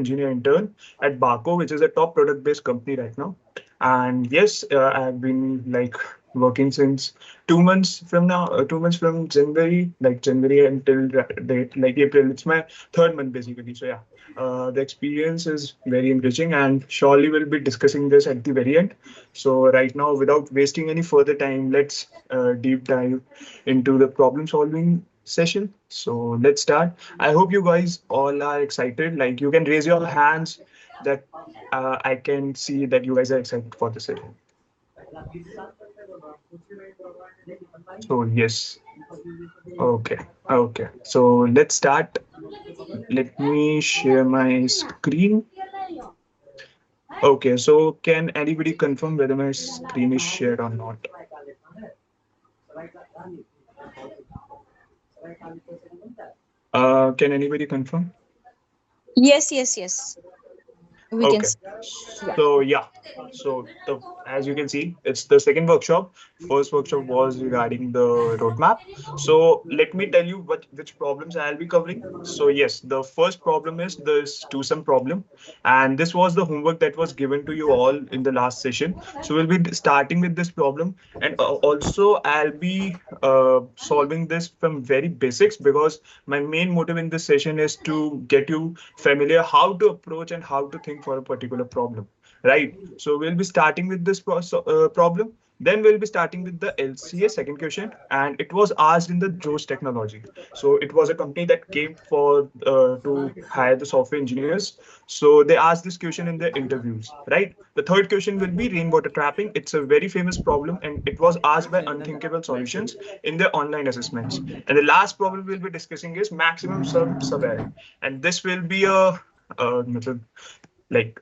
engineer intern at Barco, which is a top product-based company right now. And yes, I've been like working since 2 months from now, 2 months from January, like January until date, like April. It's my third month basically. So yeah, the experience is very enriching, and surely we'll be discussing this at the very end. So right now, without wasting any further time, let's deep dive into the problem solving session. So let's start. I hope you guys all are excited. Like you can raise your hands that I can see that you guys are excited for the session. So yes. Okay. Okay. So let's start. Let me share my screen. Okay. So can anybody confirm whether my screen is shared or not? Can anybody confirm? Yes, yes, yes. We can Okay. see. Yeah. So yeah, so the as you can see, it's the second workshop. First workshop was regarding the roadmap. So let me tell you what which problems I'll be covering. So yes, the first problem is this two-sum problem, and this was the homework that was given to you all in the last session. So we'll be starting with this problem, and also I'll be solving this from very basics because my main motive in this session is to get you familiar how to approach and how to think for a particular problem, right? So we'll be starting with this problem. Then we'll be starting with the LCA second question, and it was asked in the Joes Technology. So it was a company that came for to hire the software engineers. So they asked this question in their interviews, right? The third question will be rainwater trapping. It's a very famous problem, and it was asked by Unthinkable Solutions in their online assessments. And the last problem we'll be discussing is maximum sub array, and this will be matlab, like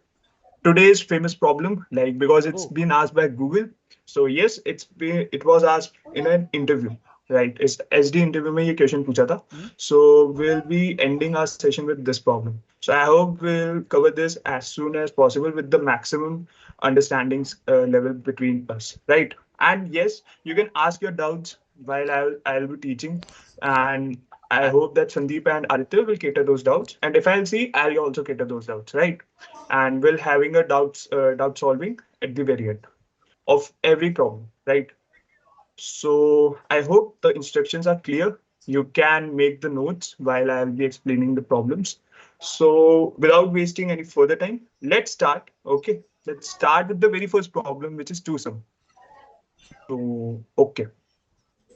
today's famous problem, like because it's been asked by Google. So yes, it was asked in an interview, right? It's SD interview में ये question पूछा था. So we'll be ending our session with this problem. So I hope we'll cover this as soon as possible with the maximum understandings level between us, right? And yes, you can ask your doubts while I'll be teaching, and I hope that Sandeep and Aditya will cater those doubts. And if I'll see, I'll also cater those doubts, right? And we'll having a doubt solving at the very end of every problem, right? So I hope the instructions are clear. You can make the notes while I'll be explaining the problems. So without wasting any further time, let's start. Okay, let's start with the very first problem, which is twosome. So okay,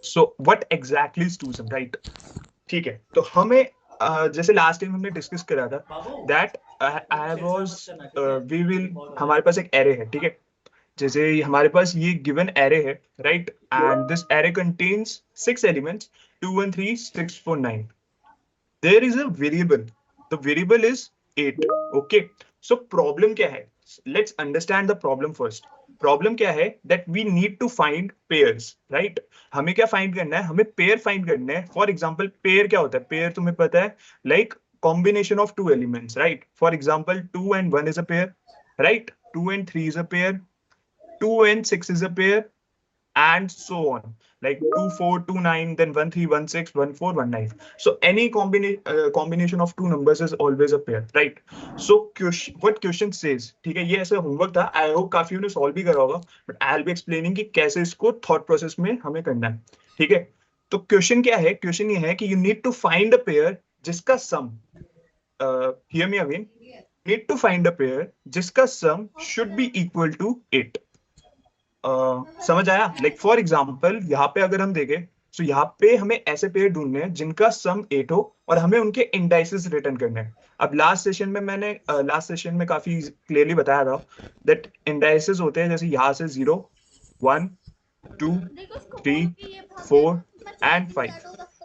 so what exactly is twosome, right? ठीक है, तो हमें जैसे last time हमने discuss करा था that I was we will हमारे पास एक एरे है, ठीक है? जैसे हमारे पास ये गिवन एरे है, right? And this array contains 6 elements, 2 1 3 6 4 9. There is a variable. The variable is 8. Okay. So problem क्या है? Let's understand the problem first. Problem क्या है? That we need to find pairs, right? हमें क्या find करना है? हमें pair find करना है. For example, pair क्या होता है? Pair तुम्हें पता है? Like combination of two elements, right? For example, 2 and 1 is a pair, right? 2 and 3 is a pair. 2 and 6 is a pair, and so on, like 2 4 2 9, then 1 3 1 6 1 4 1 9. So any combination of two numbers is always a pair, right? So what question says, ठीक है? ये ऐसे homework था, I hope काफी ने solve भी करा होगा, but I will be explaining कि कैसे इसको थॉट प्रोसेस में हमें करना है, ठीक है? तो क्वेश्चन क्या है? क्वेश्चन ये है कि you need to find a pair जिसका sum, hear me again, need to find a pair जिसका sum should be equal to 8. समझ आया? लाइक फॉर एग्जाम्पल यहाँ पे अगर हम देखें, तो यहाँ पे हमें ऐसे पेयर ढूंढने हैं जिनका सम 8 हो और हमें उनके इंडाइसेस रिटर्न करने हैं. अब लास्ट सेशन में काफी क्लियरली बताया था दैट इंडाइसेस होते हैं जैसे यहाँ से 0 1 2 3 4 एंड 5.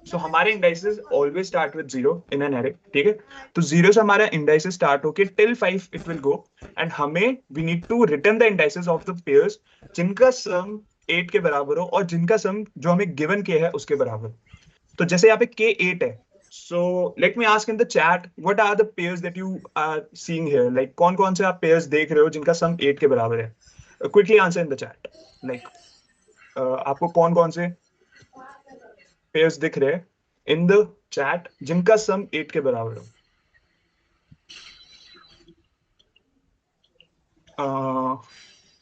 सो हमारे indices always start with 0 in an array, ठीक है? तो 0 से हमारा इंडाइसेस स्टार्ट होके till 5 it will go, and हमें we need to return the indices of the pairs जिनका सम 8 के बराबर हो और जिनका सम जो हमें गिवन के है उसके बराबर. तो जैसे यहाँ पे के 8 है, so let me ask in the chat what are the pairs that you are seeing here. Like कौन कौन से आप पेयर्स देख रहे हो जिनका सम 8 के बराबर है? Quickly answer in the chat. Like आपको कौन कौन से पेयर्स दिख रहे हैं इन द चैट जिनका सम 8 के बराबर हो? uh,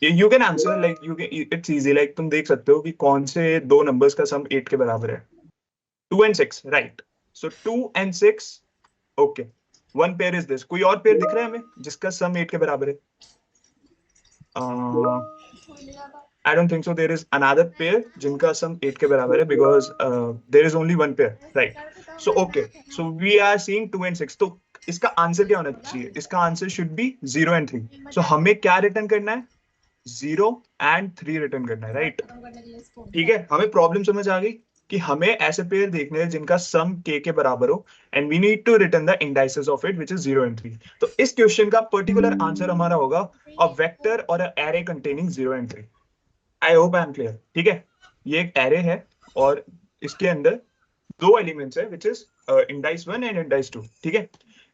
you can answer like you can, it's easy, like तुम देख सकते हो कि कौन से दो numbers का sum 8 के बराबर है. 2 and 6, right? So 2 and 6, okay. One pair is this. कोई और पेयर दिख रहा है हमें जिसका sum 8 के बराबर है? uh, I don't think so. There is another pair जिनका sum 8 के बराबर है because there is only one pair, right? So okay. So we are seeing 2 and 6. तो इसका आंसर क्या होना चाहिए? इसका answer should be 0 and 3. So हमें क्या रिटर्न करना है? 0 and 3 रिटर्न करना है, राइट? ठीक है, हमें प्रॉब्लम समझ आ गई कि हमें ऐसे पेयर देखने हैं जिनका सम k के बराबर हो and we need to return the indices of it which is 0 and 3. तो इस क्वेश्चन का पर्टिकुलर आंसर हमारा होगा अ वेक्टर और a array containing 0 and 3. I hope I am clear. ठीक है, ये एक एरे है और इसके अंदर दो एलिमेंट्स है which is indices 1 and indices 2. ठीक है,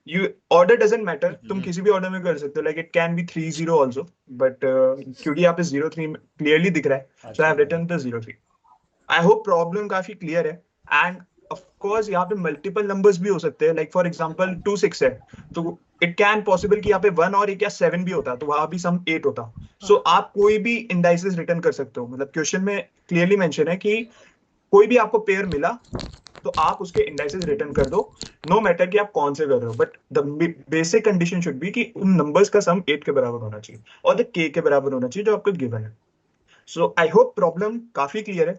you order doesn't matter, तुम किसी भी ऑर्डर में कर सकते हो, like it can be 3 0 also, but क्योंकि यहाँ पे 0 3 क्लियरली दिख रहा है, so I have written the 0 3. I hope problem काफी क्लियर है. एंड ऑफ कोर्स यहाँ पे मल्टीपल नंबर्स भी हो सकते हैं, लाइक फॉर एग्जांपल 2 6 है तो इट कैन पॉसिबल कि यहाँ पे 1 और एक या 7 भी होता तो वहां भी सम 8 होता. सो आप कोई भी इंडाइसेस रिटर्न कर सकते हो. मतलब क्वेश्चन में क्लियरली मेंशन है कि कोई भी आपको पेयर मिला तो आप उसके इंडाइसेस रिटर्न कर दो, नो मैटर कि आप कौन से कर रहे हो, but the basic condition should be कि उन नंबर्स का सम 8 के बराबर होना चाहिए और द k के बराबर होना चाहिए जो आपको गिवन है. सो आई होप प्रॉब्लम काफी क्लियर है.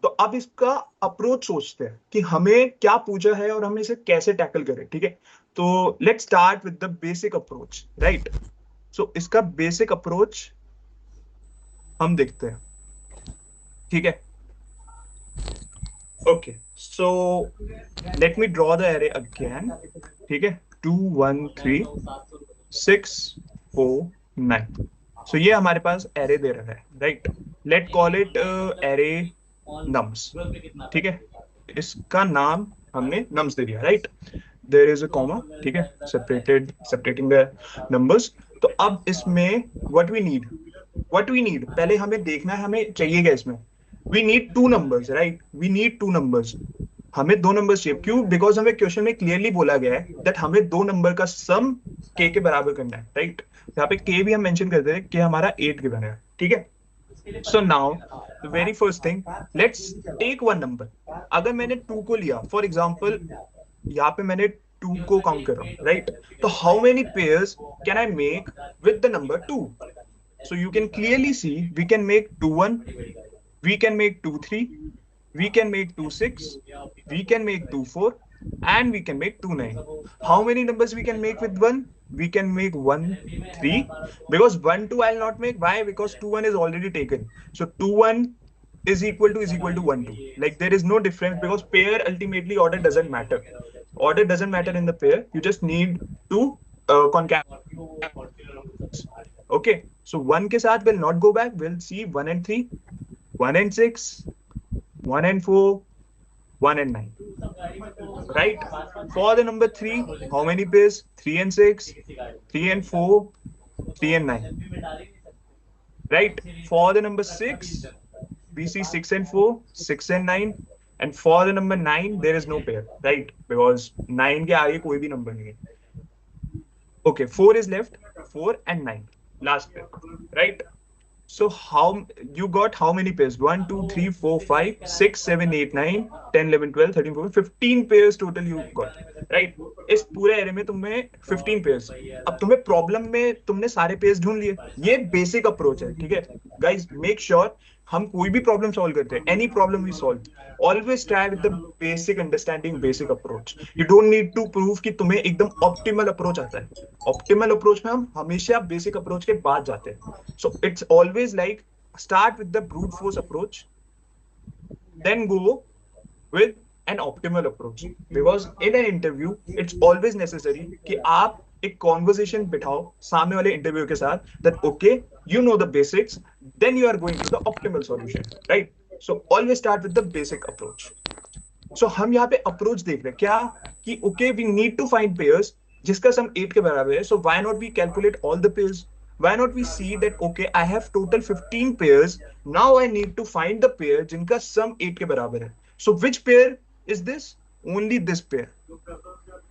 तो अब इसका अप्रोच सोचते हैं कि हमें क्या पूछा है और हमें इसे कैसे टैकल करें. ठीक है, तो let's start with the basic approach, right? So इसका बेसिक अप्रोच हम देखते हैं. ठीक है, okay, so let me draw the array again. ठीक है, 2 1 3 6 4 9. so ये हमारे पास array दे रहा है, right? let call it array nums. ठीक है, इसका नाम हमने nums दे दिया, right? there is a comma, ठीक है, separating the numbers. तो अब इसमें what we need पहले हमें देखना है हमें चाहिए क्या इसमें. we need two numbers, right? we need two numbers. हमें दो नंबर्स चाहिए. क्यों? बिकॉज हमें क्वेश्चन में क्लियरली बोला गया है दैट हमें दो नंबर का सम k के बराबर करना है, राइट? यहाँ पे k भी हम मेंशन करते हैं कि हमारा 8 गिवन है. ठीक है, so now the very first thing, let's take one number. अगर मैंने 2 को लिया, फॉर एग्जांपल यहाँ पे मैंने 2 को काउंट कर रहा हूँ, राइट? तो how many pairs can I make with the number 2? so you can clearly see we can make 2 1, we can make 2 3, we can make 2 6, we can make 2 4, and we can make 2 9. How many numbers we can make with 1? We can make 1 3, because 1 2 I'll not make. Why? Because 2 1 is already taken. So 2 1 is equal to 1 2. Like there is no difference because pair ultimately order doesn't matter. Order doesn't matter in the pair. You just need to concatenate. Okay, so 1 के साथ will not go back. We'll see 1 and 3, 1 and 6, 1 and 4, 1 and 9. Right? For the number 3, how many pairs? 3 and 6, 3 and 4, 3 and 9. Right? For the number 6, we see 6 and 4, 6 and 9. And for the number 9, there is no pair. Right? Because 9 के आगे कोई भी number नहीं है. Okay, 4 is left. 4 and 9. Last pair, right? So how you got how many pairs? 1 2 3 4 5 6 7 8 9 10 11 12 13 14 15 pairs total you got, right? इस पूरे array में तुम्हें 15 pairs. अब तुम्हें प्रॉब्लम में तुमने सारे पेयर्स ढूंढ लिए. ये बेसिक अप्रोच है. ठीक है गाइस, मेक श्योर हम कोई भी प्रॉब्लम सॉल्व करते हैं, any problem we solve, always try with the basic understanding, basic approach. You don't need to prove कि तुम्हें एकदम ऑप्टिमल अप्रोच आता है. ऑप्टिमल अप्रोच में हम हमेशा बेसिक अप्रोच के बाद जाते हैं. So it's always like start with the brute force approach, then go with an optimal approach, because in an interview it's always necessary कि आप एक conversation बिठाओ सामने वाले इंटरव्यू के साथ, that okay you know the basics, then you are going to the optimal solution, right? So always start with the basic approach. So हम यहाँ पे approach देख रहे हैं क्या कि okay we need to find pairs जिसका सम 8 के बराबर है. So why not we calculate all the pairs? Why not we see that okay I have total 15 pairs, now I need to find the pair जिनका sum 8 के बराबर है. So which pair is this? Only this pair,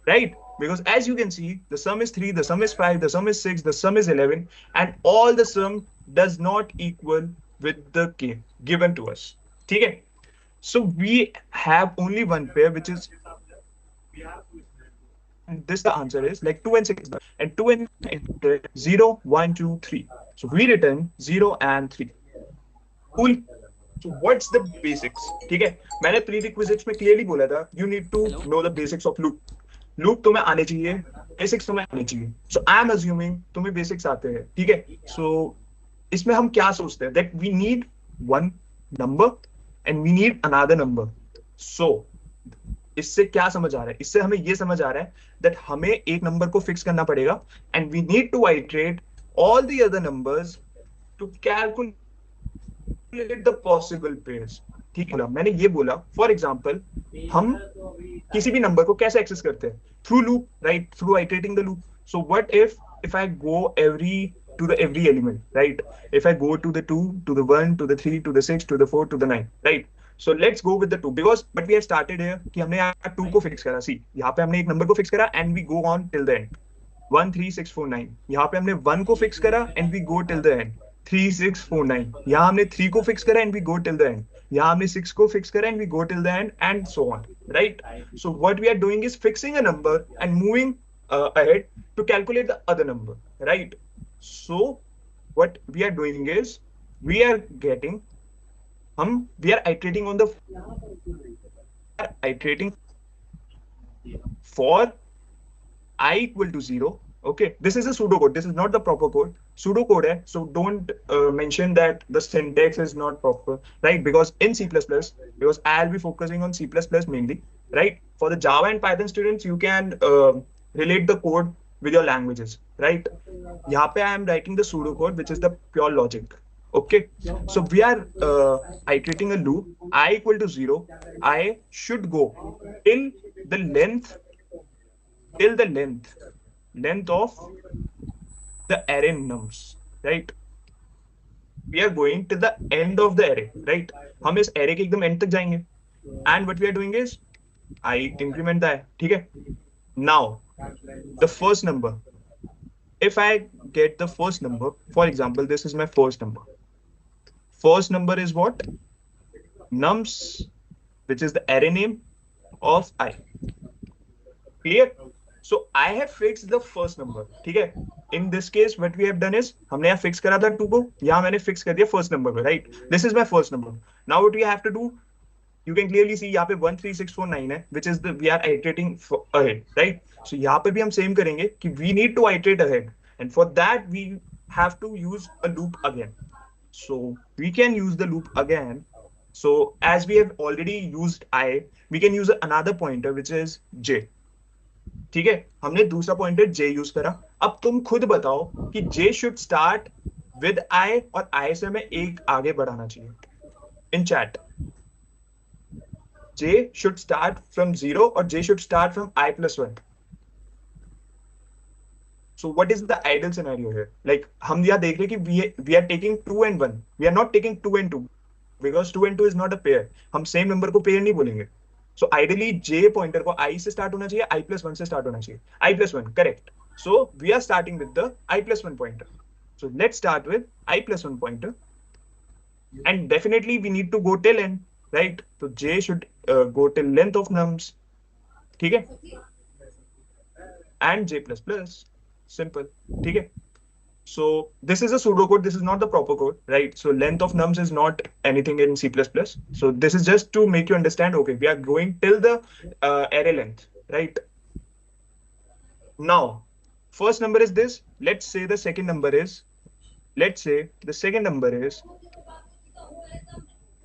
right? Because as you can see, the sum is 3, the sum is 5, the sum is 6, the sum is 11, and all the sum does not equal with the k given to us. Okay? So we have only one pair, which is, and this the answer is like 2 and 6, and 2 and 0, 1, 2, 3. So we return 0 and 3. Cool. So what's the basics? ठीक है, मैंने prerequisites में clearly बोला था you need to know the basics of loop. Loop तुम्हें आने चाहिए, basics तुम्हें आने चाहिए. So I am assuming तुम्हें basics आते हैं, ठीक है? So इसमें हम क्या सोचते हैं that we need one number and we need another number. So इससे क्या समझ आ रहा है? इससे हमें ये समझ आ रहा है that हमें एक नंबर को फिक्स करना पड़ेगा and we need to iterate all the other numbers to calculate the possible pairs. ठीक है, मैंने ये बोला फॉर एग्जांपल हम किसी भी नंबर को कैसे एक्सेस करते हैं through loop, right, through iterating the loop. So what if I go to the every element, right? If I go to the 2, to the 1, to the 3, to the 6, to the 4, to the 9, right? So let's go with the 2 because but we have started here कि हमने यहाँ 2 को fix करा. सी यहाँ पे हमने एक number को फिक्स करा and we go on till the end. 1 3 6 4 9. यहाँ पे हमने 1 को फिक्स करा and we go till the end. 3 6 4 9. यहाँ हमने 3 को फिक्स करा and we go till the end. यहाँ हमने 6 को फिक्स करा and we go till the end and so on, right? So what we are doing is fixing a number and moving ahead to calculate the other number, right? So what we are doing is we are getting we are iterating on the iterating for I equal to 0. Okay, this is a pseudocode. This is not the proper code. Pseudocode hai, so don't mention that the syntax is not proper, right? Because in C++, because I'll be focusing on C++ mainly, right? For the Java and Python students, you can relate the code with your languages, right? Yahan pe I am writing the pseudocode, which is the pure logic. Okay, so we are iterating a loop. I equal to 0. I should go till the length length of the array nums, right? We are going to the end of the array, right? हम इस array के एकदम end तक जाएंगे. And what we are doing is I increment that, ठीक है? Now the first number. If I get the first number, for example, this is my first number. First number is what? Nums, which is the array name of I. Clear? So I have fixed the first number. ठीक है? In this case, what we have done is हमने यहाँ fix करा था 2 को, यहाँ मैंने fix कर दिया first number को, right? This is my first number. Now what we have to do, you can clearly see यहाँ पे 1 3 6 4 9 है, which is the we are iterating ahead, right? So यहाँ पे भी हम same करेंगे कि we need to iterate ahead, and for that we have to use a loop again. So we can use the loop again. So as we have already used I, we can use another pointer which is j. ठीक है, हमने दूसरा pointer j use करा. अब तुम खुद बताओ कि j should start with i और i से हमें एक आगे बढ़ाना चाहिए. इन chat j should start from 0 और j should start from i plus 1. So what is the ideal scenario here? Like हम यहाँ देख रहे हैं कि we are taking 2 and 1. We are not taking 2 and 2 because 2 and 2 is not a pair. हम same number को pair नहीं बोलेंगे. So ideally j pointer को i से start होना चाहिए, i plus 1 से start होना चाहिए. I plus 1, correct. So we are starting with the i plus 1 pointer. So let's start with i plus 1 pointer. And definitely we need to go till end, right? So j should go till length of nums. ठीक है? And j plus plus. Simple. ठीक है? So this is a pseudocode. This is not the proper code, right? So length of nums is not anything in C++. So this is just to make you understand. Okay, we are going till the array length, right? Now, first number is this. Let's say the second number is. Let's say the second number is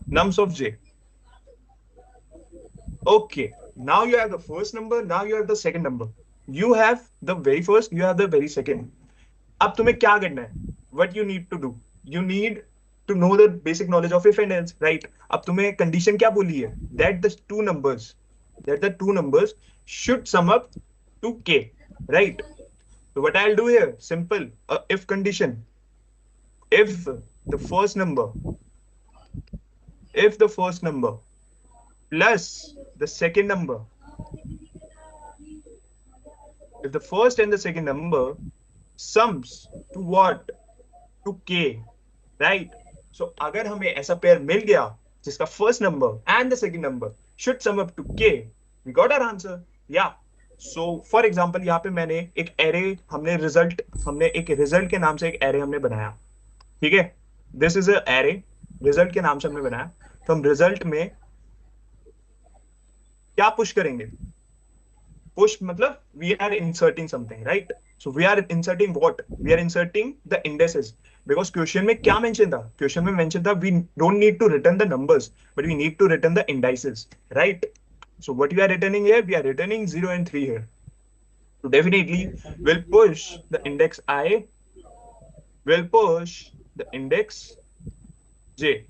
nums of j. Okay. Now you have the first number. Now you have the second number. You have the very first. You have the very second. अब तुम्हें क्या करना है? What you need to do? You need to know the basic knowledge of if and else, right? अब तुम्हें condition क्या बोली है? That the two numbers should sum up to k, right? So what I'll do here? Simple. If condition. If the first number plus the second number if the first and the second number sums to what, to k, right? So अगर हमें ऐसा pair मिल गया जिसका first number and the second number should sum up to k, we got our answer. या so for example यहाँ पे मैंने एक एरे, हमने एक रिजल्ट के नाम से एक एरे हमने बनाया, ठीक है? This is a array, result के नाम से हमने बनाया। तो हम रिजल्ट में क्या पुश करेंगे? पुश मतलब we are inserting something, right? So we are inserting what? We are inserting the indices, because question में क्या mention था? Question में mention था we don't need to return the numbers, but we need to return the indices, right? So what we are returning here? We are returning 0 and 3 here. So definitely we'll push the index I, we'll push the index J,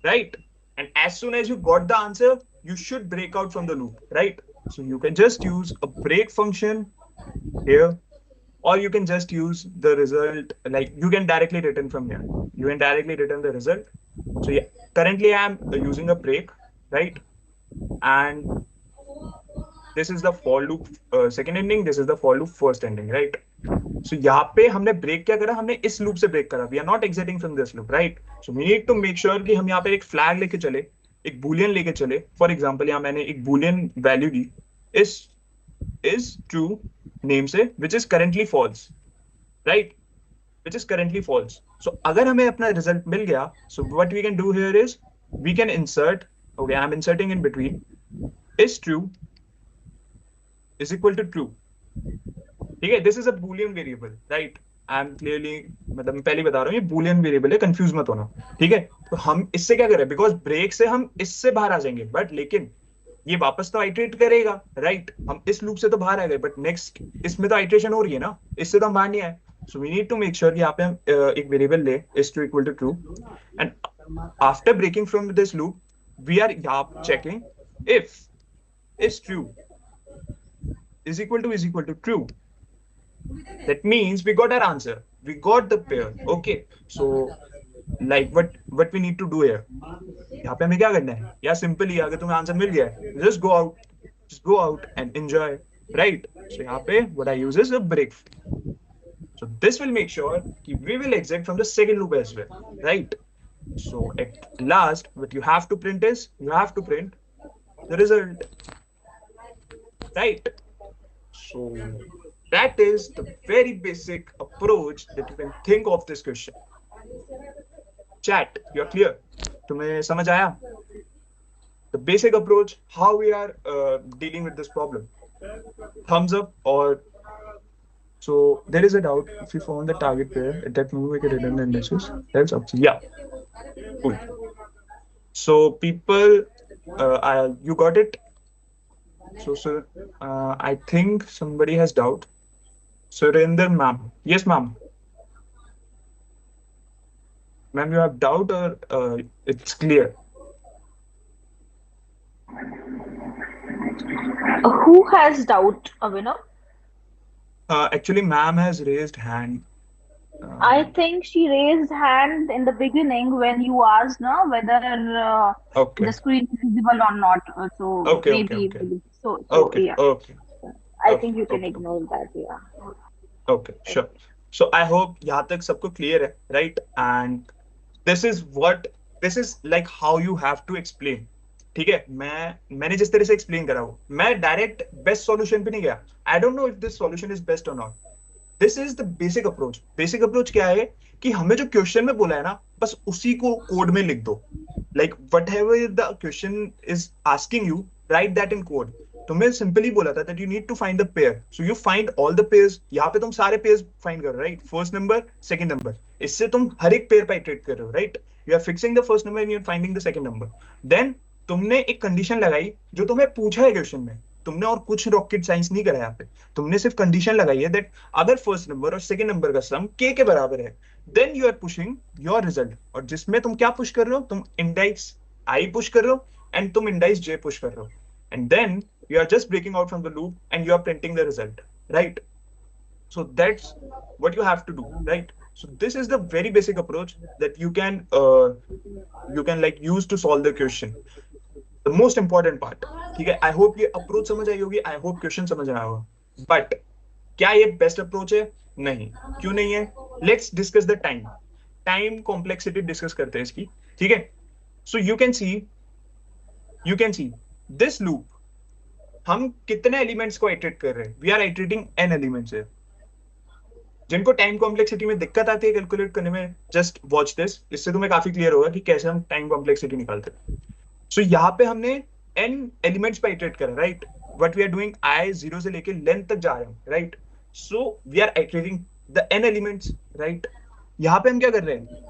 right? And as soon as you got the answer, you should break out from the loop, right? So you can just use a break function here, or you can just use the result, like you can directly return from here. You can directly return the result. So yeah, currently I'm using a break, right? And this is the for loop second ending, this is the for loop first ending, right? So यहाँ पे हमने break क्या करा? हमने इस loop से break करा। We are not exiting from this loop, right? So we need to make sure कि हम यहाँ पे एक फ्लैग लेके चले, एक बूलियन लेके चले। फॉर एग्जांपल यहाँ मैंने एक बूलियन वैल्यू दी, इज ट्रू नेम से, which is currently false, right? Which is currently false. So अगर हमें अपना रिजल्ट मिल गया, so what we can do here is we can insert, okay I am inserting in between, is true is equal to true, ठीक है? This is a boolean variable, right? I am clearly, मतलब मैं पहले बता रहा हूँ ये Boolean variable है, कंफ्यूज मत होना, ठीक है? तो हम इससे क्या करें? बिकॉज ब्रेक से हम इससे बाहर आ जाएंगे, बट लेकिन ये वापस तो आइटरेट करेगा, राइट? हम इस लूप से तो बाहर आ गए, बट नेक्स्ट इसमें तो आइटरेशन हो रही है ना, इससे तो हम बाहर नहीं आए। So we need to make sure यहाँ पे हम एक वेरिएबल ले, is true equal to true, and after breaking from this loop we are यहाँ checking if is true is equal to true. That means we got our answer, we got the pair, okay? So like what we need to do here, यहाँ पे हमें क्या करना है? या simply अगर तुम्हें आंसर मिल गया है, just go out and enjoy, right? So यहाँ पे what I use is a break. So this will make sure कि we will exit from the second loop as well, right? So at last what you have to print is, you have to print the result, right? So that is the very basic approach that you can think of this question. Chat, you're clear? तुम्हें समझ आया? The basic approach, how we are dealing with this problem. Thumbs up or so there is a doubt. If you found the target pair, at that moment we can return the indices. That's up to you. Yeah, cool. So people, you got it? So, sir, I think somebody has doubt. Surinder ma'am. Yes, ma'am. Ma'am, you have doubt or it's clear? Who has doubt, Avinav? Actually, ma'am has raised hand. I think she raised hand in the beginning when you asked now whether Okay. the screen is visible or not. So Okay, maybe, okay. maybe. So Okay, yeah, okay, I okay, think you can okay, ignore that. Yeah. okay, sure. So I hope यहाँ तक सबको clear है, right? And this is like how you have to explain. ठीक है? मैंने जिस तरह से explain करा वो, मैं direct best solution पे नहीं गया. I don't know if this solution is best or not. This is the basic approach. Basic approach क्या है कि हमें जो क्वेश्चन में बोला है ना, बस उसी को कोड में लिख दो. Like whatever the question is asking you, write that in code. तो मैं सिंपली बोला था that you need to find the pair. So you find all the pairs. यहाँ पे तुम सारे pairs find कर रहे हो, right? First number, second number. इससे तुम हर एक pair पे iterate कर रहे हो, right? You are fixing the first number and you are finding the second number. Then तुमने एक कंडीशन लगाई जो तुम्हें पूछा है क्वेश्चन में. तुमने और कुछ रॉकेट साइंस नहीं करा यहाँ पे. तुमने सिर्फ कंडीशन लगाई है दैट अगर फर्स्ट नंबर और सेकंड नंबर का सम k के बराबर है, then you are pushing your result. और जिसमें तुम क्या पुश कर रहे हो? तुम इंडेक्स i पुश कर रहे हो एंड तुम इंडेक्स j पुश कर रहे हो. And then you are just breaking out from the loop and you are printing the result, right? So that's what you have to do, right? So this is the very basic approach that you can like use to solve the question. The most important part, ठीक है? I hope ये approach समझ आई होगी. I hope question समझ आया होगा. But क्या ये बेस्ट अप्रोच है? नहीं। क्यों नहीं है? Let's discuss the time. Time complexity discuss करते हैं इसकी। ठीक है। So you can see this loop, हम कितने एलिमेंट्स को आइटरेट कर रहे हैं? We are iterating n elements है। जिनको टाइम कॉम्प्लेक्सिटी में दिक्कत आती है कैलकुलेट करने में, जस्ट वॉच दिस, इससे तुम्हें काफी क्लियर होगा कि कैसे हम टाइम कॉम्प्लेक्सिटी निकालते हैं। सो यहाँ पे हमने एन एलिमेंट्स पे इटरेट करा, right? What we are doing, i zero से लेके लेंथ तक जा रहे हैं, right? So we are iterating the n elements, right? यहाँ पे हम क्या कर रहे हैं?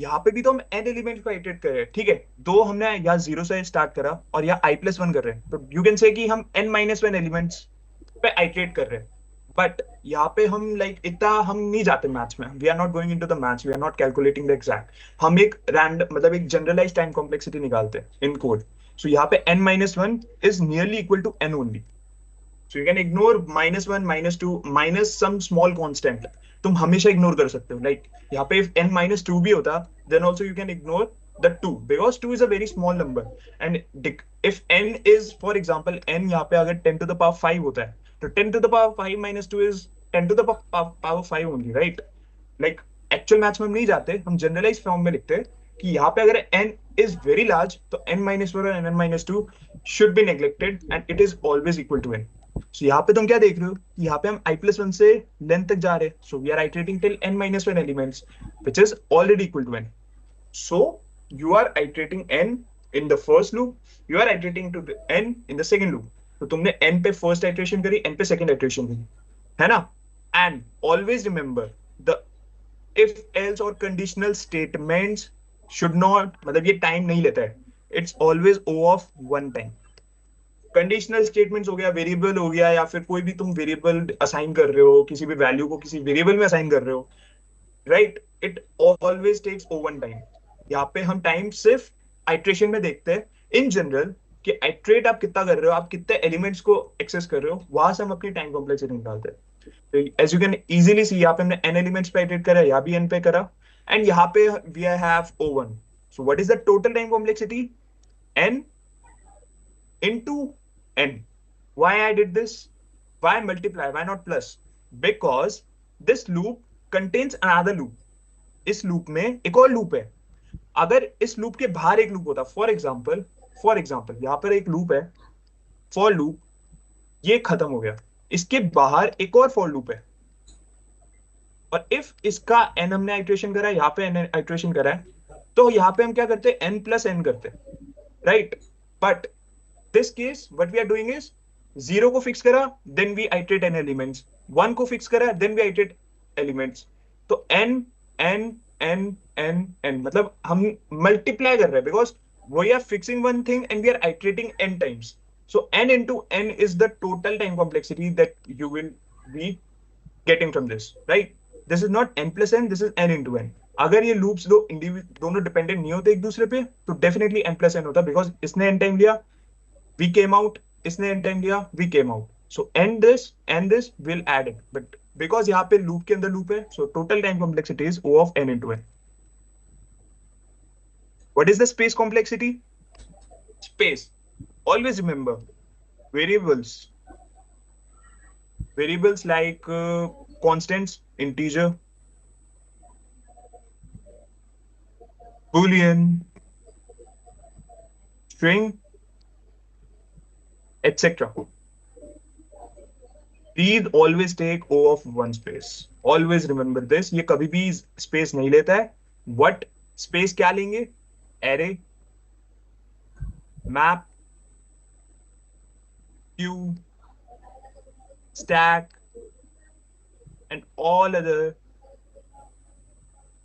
यहाँ पे भी तो हम एन एलिमेंट्स पे इटरेट कर रहे हैं, ठीक है। दो हमने यहाँ जीरो से स्टार्ट करा और यहाँ आई प्लस वन कर रहे हैं, तो यू कैन से कि हम एन माइनस वन एलिमेंट्स पे आइटरेट कर रहे हैं। बट यहाँ पे हम लाइक इतना हम नहीं जाते मैथ्स में, we are not going into the maths, we are not calculating the exact. हम एक रैंड मतलब एक जनरलाइज टाइम कॉम्प्लेक्सिटी निकालते हैं इन कोड। सो यहाँ पे n minus one is nearly equal to n only. So you can ignore minus one minus two minus some small constant, तुम हमेशा इग्नोर कर सकते हो। लाइक यहाँ पे इफ n माइनस टू भी होता, then also you can ignore the two, because two is a very small number. And if n is for example n यहाँ पे अगर 10 to the power 5 होता है, तो 10 to the power 5 minus two is 10 to the power 5 only, right? Like actual maths में हम नहीं जाते, हम जनरलाइज फॉर्म में लिखते हैं कि यहाँ पे अगर n इज वेरी लार्ज तो n माइनस वन और n minus two should be neglected and it is always equal to n। So यहाँ पे तुम क्या देख रहे हो? यहाँ पे हम i प्लस वन से लेंथ तक जा रहे हैं, so we are iterating till n minus one elements which is already equal to n। So you are iterating n in the first loop, you are iterating to n in the second loop. तो तुमने n पे first iteration करी, n पे second iteration करी, है ना? And always remember the if else और conditional statements should not, मतलब ये टाइम नहीं लेता है, it's always O of one time. Conditional statements हो गया, वेरिएबल हो गया, या फिर कोई भी तुम वेरिएबल असाइन कर रहे हो, किसी भी वैल्यू को किसी वेरिएबल में असाइन कर रहे हो, right? It always takes O one time. यहाँ पे हम टाइम सिर्फ आइट्रेशन में देखते हैं इन जनरल, कि आइट्रेट आप कितना कर रहे हो, आप कितने एलिमेंट्स को एक्सेस कर रहे हो, वहां से हम अपनी टाइम कॉम्प्लेक्सिटी निकालते हैं। तो as you can easily see, यहाँ पे हमने एन एलिमेंट्स पे आइट्रेट करा, यहाँ भी एन पे करा, एंड यहाँ पे we have O one. So what is the total time complexity? N into n. Why I did this? Why multiply? Why not plus? Because this loop contains another loop. इस loop में एक और loop है। अगर इस loop के बाहर एक लूप होता, फॉर एग्जाम्पल यहाँ पर एक लूप है, फॉर लूप, ये खत्म हो गया, इसके बाहर एक और फॉर लूप है, और इफ इसका n हमने आइट्रेशन करा है, यहाँ पे n आइट्रेशन करा है, तो यहाँ पे हम क्या करते हैं? n प्लस n करते हैं, right? But this case what we are doing is, zero को फिक्स करा, then we iterate n elements, one को फिक्स करा, then we iterate elements। तो n n n n n मतलब हम मल्टीप्लाई कर रहे हैं, because we are fixing one thing and we are iterating n times। so n into n is the total time complexity that you will be getting from this, right? this is not n plus n, this is n into n। अगर ये loops दोनों dependent नहीं होते एक दूसरे पे, तो definitely n plus n होता, बिकॉज इसने n टाइम लिया, we came out, इसने n टाइम लिया, we came out। so and this will add it, but because यहाँ पे लूप के अंदर लूप है, so total time complexity is O of n into n। what is the space complexity? Space, always remember, variables variables like constants, integer, boolean, string, etc. these always take O of one space। always remember this, ये कभी भी space नहीं लेता है। what space क्या लेंगे? array, map, queue, stack and all other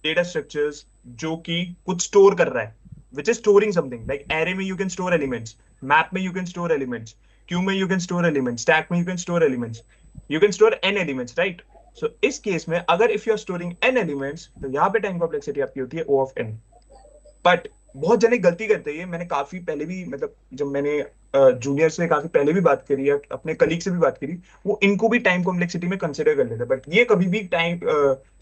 data structures जो कि कुछ स्टोर कर रहा है, which is storing something। like array में you can store elements, map में you can store elements, queue में you can store elements, stack में you can store elements, you can store n elements, right? so इस case में अगर if you are storing n elements, तो यहाँ पे time complexity आपकी होती है O of n। बट बहुत जने गलती करते हैं, मैंने काफी पहले भी, मतलब जब मैंने जूनियर से काफी पहले भी बात करी है, अपने कलीग से भी बात करी, वो इनको भी टाइम कॉम्प्लेक्सिटी में कंसिडर कर लेते, बट ये कभी भी टाइम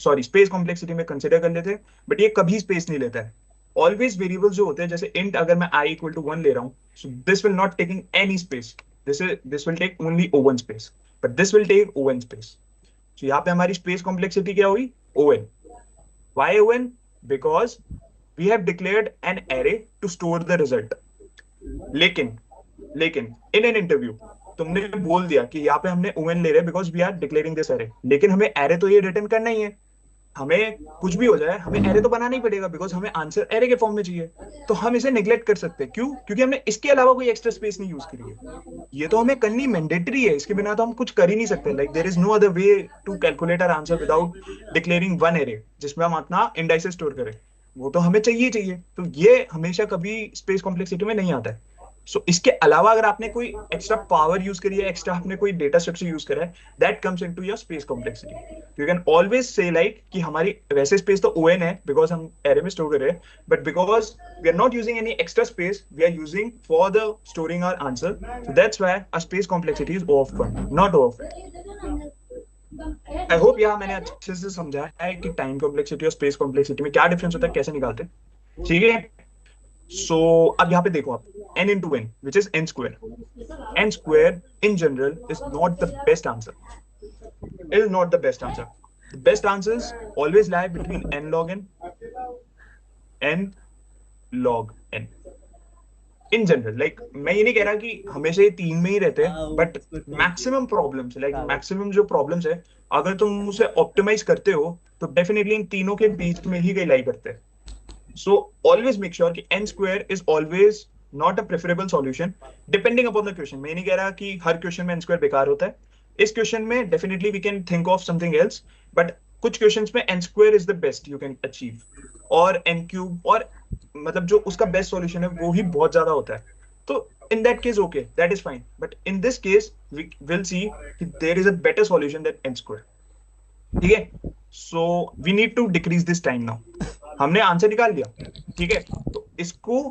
सॉरी स्पेस कॉम्प्लेक्सिटी में कंसिडर कर लेते, बट ये कभी स्पेस नहीं लेता है। ऑलवेज वेरिएबल्स जो होते हैं, जैसे इंट अगर मैं i इक्वल टू वन ले रहा हूँ, so this will not taking any space, this will take only O1 space. but this will take O n space. So यहाँ पे हमारी space complexity क्या हुई? O n. Why O n? Because we have declared an array to store the result. लेकिन लेकिन in an interview तुमने बोल दिया कि यहाँ पे हमने O n ले रहे हैं because we are declaring this array, लेकिन हमें एरे तो ये रिटर्न करना ही है, हमें कुछ भी हो जाए हमें एरे तो बनाना ही पड़ेगा बिकॉज हमें आंसर एरे के फॉर्म में चाहिए। तो हम इसे निग्लेक्ट कर सकते हैं, क्यों? क्योंकि हमने इसके अलावा कोई एक्स्ट्रा स्पेस नहीं यूज करी है। ये तो हमें करनी मैंडेटरी है, इसके बिना तो हम कुछ कर ही नहीं सकते। Like there is no other way to calculate our answer without declaring one array जिसमें हम अपना इंडाइसेस स्टोर करें। वो तो हमें चाहिए चाहिए, तो ये हमेशा कभी स्पेस कॉम्प्लेक्सिटी में नहीं आता है। सो इसके अलावा अगर आपने कोई एक्स्ट्रा पावर यूज करी है, एक्स्ट्रा आपने कोई डेटा स्ट्रक्चर यूज करा है, that comes into your space complexity. You can always say like कि हमारी वैसे स्पेस तो ओएन है बिकॉज हम एरे में स्टोर कर रहे हैं, but because we are not using any extra space, we are using for the storing our answer, so that's why our space complexity is O of 1, not O of n। I hope यहाँ मैंने अच्छे से समझाया है कि time complexity और space complexity में क्या डिफरेंस होता है, कैसे निकालते हैं, ठीक है। सो अब यहाँ पे देखो आप, n into n, which is n square. N square in general is not the best answer. It is not the best answer. The best answers always lie between n log n, n log n. In general, like मैं ये नहीं कह रहा कि हमेशा ये तीन में ही रहते हैं, but maximum problems, like maximum जो प्रॉब्लम्स है, अगर तुम उसे ऑप्टिमाइज करते हो तो डेफिनेटली इन तीनों के बीच में ही कहीं लाई करते हैं। So always make sure कि n square is always not a preferable solution depending upon the question. मैं नहीं कह रहा कि हर क्वेश्चन में n square बेकार होता है। इस क्वेश्चन में definitely we can think of something else, but कुछ क्वेश्चंस में n square is the best you can achieve, और n cube, और मतलब जो उसका बेस्ट सॉल्यूशन है वो ही बहुत ज्यादा होता है। तो in that case okay, that is fine, but in this case we will see कि there is a better solution than n square, ठीक है। So we need to decrease this time now. हमने आंसर निकाल लिया, ठीक है, तो इसको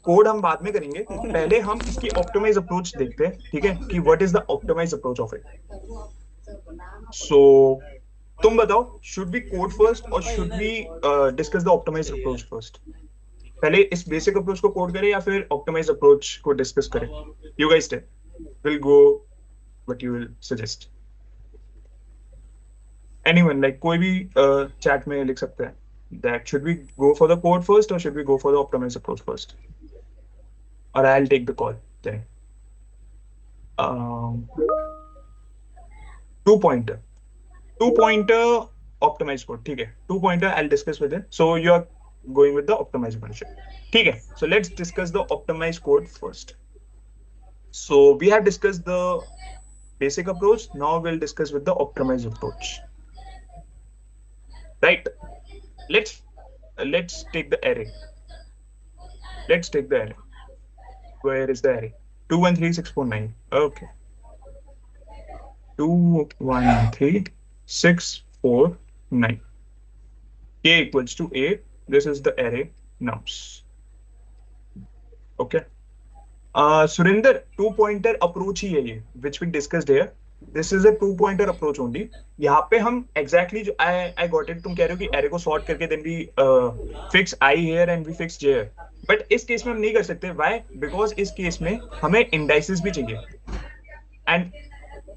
कोड हम बाद में करेंगे, पहले हम इसकी ऑप्टिमाइज अप्रोच देखते हैं, ठीक है, कि what is the optimize approach of it. So तुम बताओ, शुड वी कोड फर्स्ट और should we discuss the optimize approach first? पहले इस बेसिक अप्रोच को कोड करें या फिर ऑप्टिमाइज अप्रोच को डिस्कस करें? You guys will go what you will suggest. Anyone, like कोई भी chat में लिख सकते हैं that should we go for the code first or should we go for the optimized approach first, or I'll take the call then. Two pointer optimized code, ठीक है, 2 pointer I'll discuss with it, so you are going with the optimized approach, ठीक है। So let's discuss the optimized code first. So we have discussed the basic approach, now we'll discuss with the optimized approach. Right, let's take the array. Let's take the array. Where is the array? 2 1 3 6 4 9. Okay, 2 1 3 6 4 9. K equals to 8. This is the array nums. Okay, Surinder, 2 pointer approach ही है ये, which we discussed here. This is a 2 pointer approach only. यहाँ पे हम exactly जो I got it, तुम कह रहे हो कि array को sort करके then we fix I here and we fix J here. But इस केस में हम नहीं कर सकते. Why? Because इस केस में हमें indices भी चाहिए. And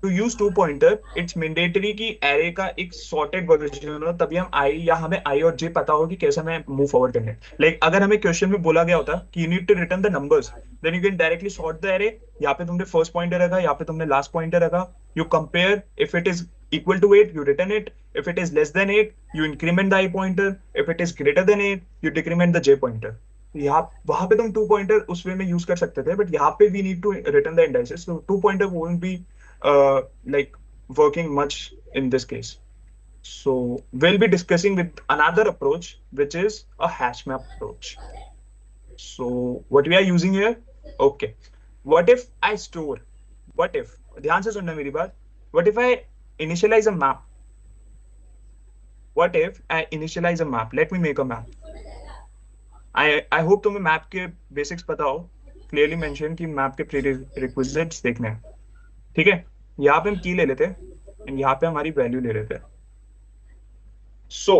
to use 2 pointer, it's mandatory कि array का एक sorted version हो, तभी हम I या हमें I और J पता हो कि कैसे हमें move forward करने। Like अगर हमें question में बोला गया होता कि you need to return the numbers, then you can directly sort the array. यहाँ पे तुमने first pointer रखा, यहाँ पे तुमने last pointer रखा, you compare, if it is equal to 8 you return it, if it is less than 8 you increment the I pointer, if it is greater than 8 you decrement the J pointer. यहाँ वहां पे तुम 2 pointer उस वे में use कर सकते थे, but यहाँ पे we need to return the indices, so 2 pointer won't be like working much in this case. So we'll be discussing with another approach, which is a hash map approach. So what we are using here, okay, what if I store, what if, ध्यान से सुनना मेरी बात, what if I initialize a map, what if I initialize a map, let me make a map. I hope तुम्हें map के basics पता हो, clearly mention कि map के prerequisites देखने हैं, ठीक है। यहाँ पे हम की ले लेते हैं एंड यहाँ पे हमारी वैल्यू ले लेते हैं। So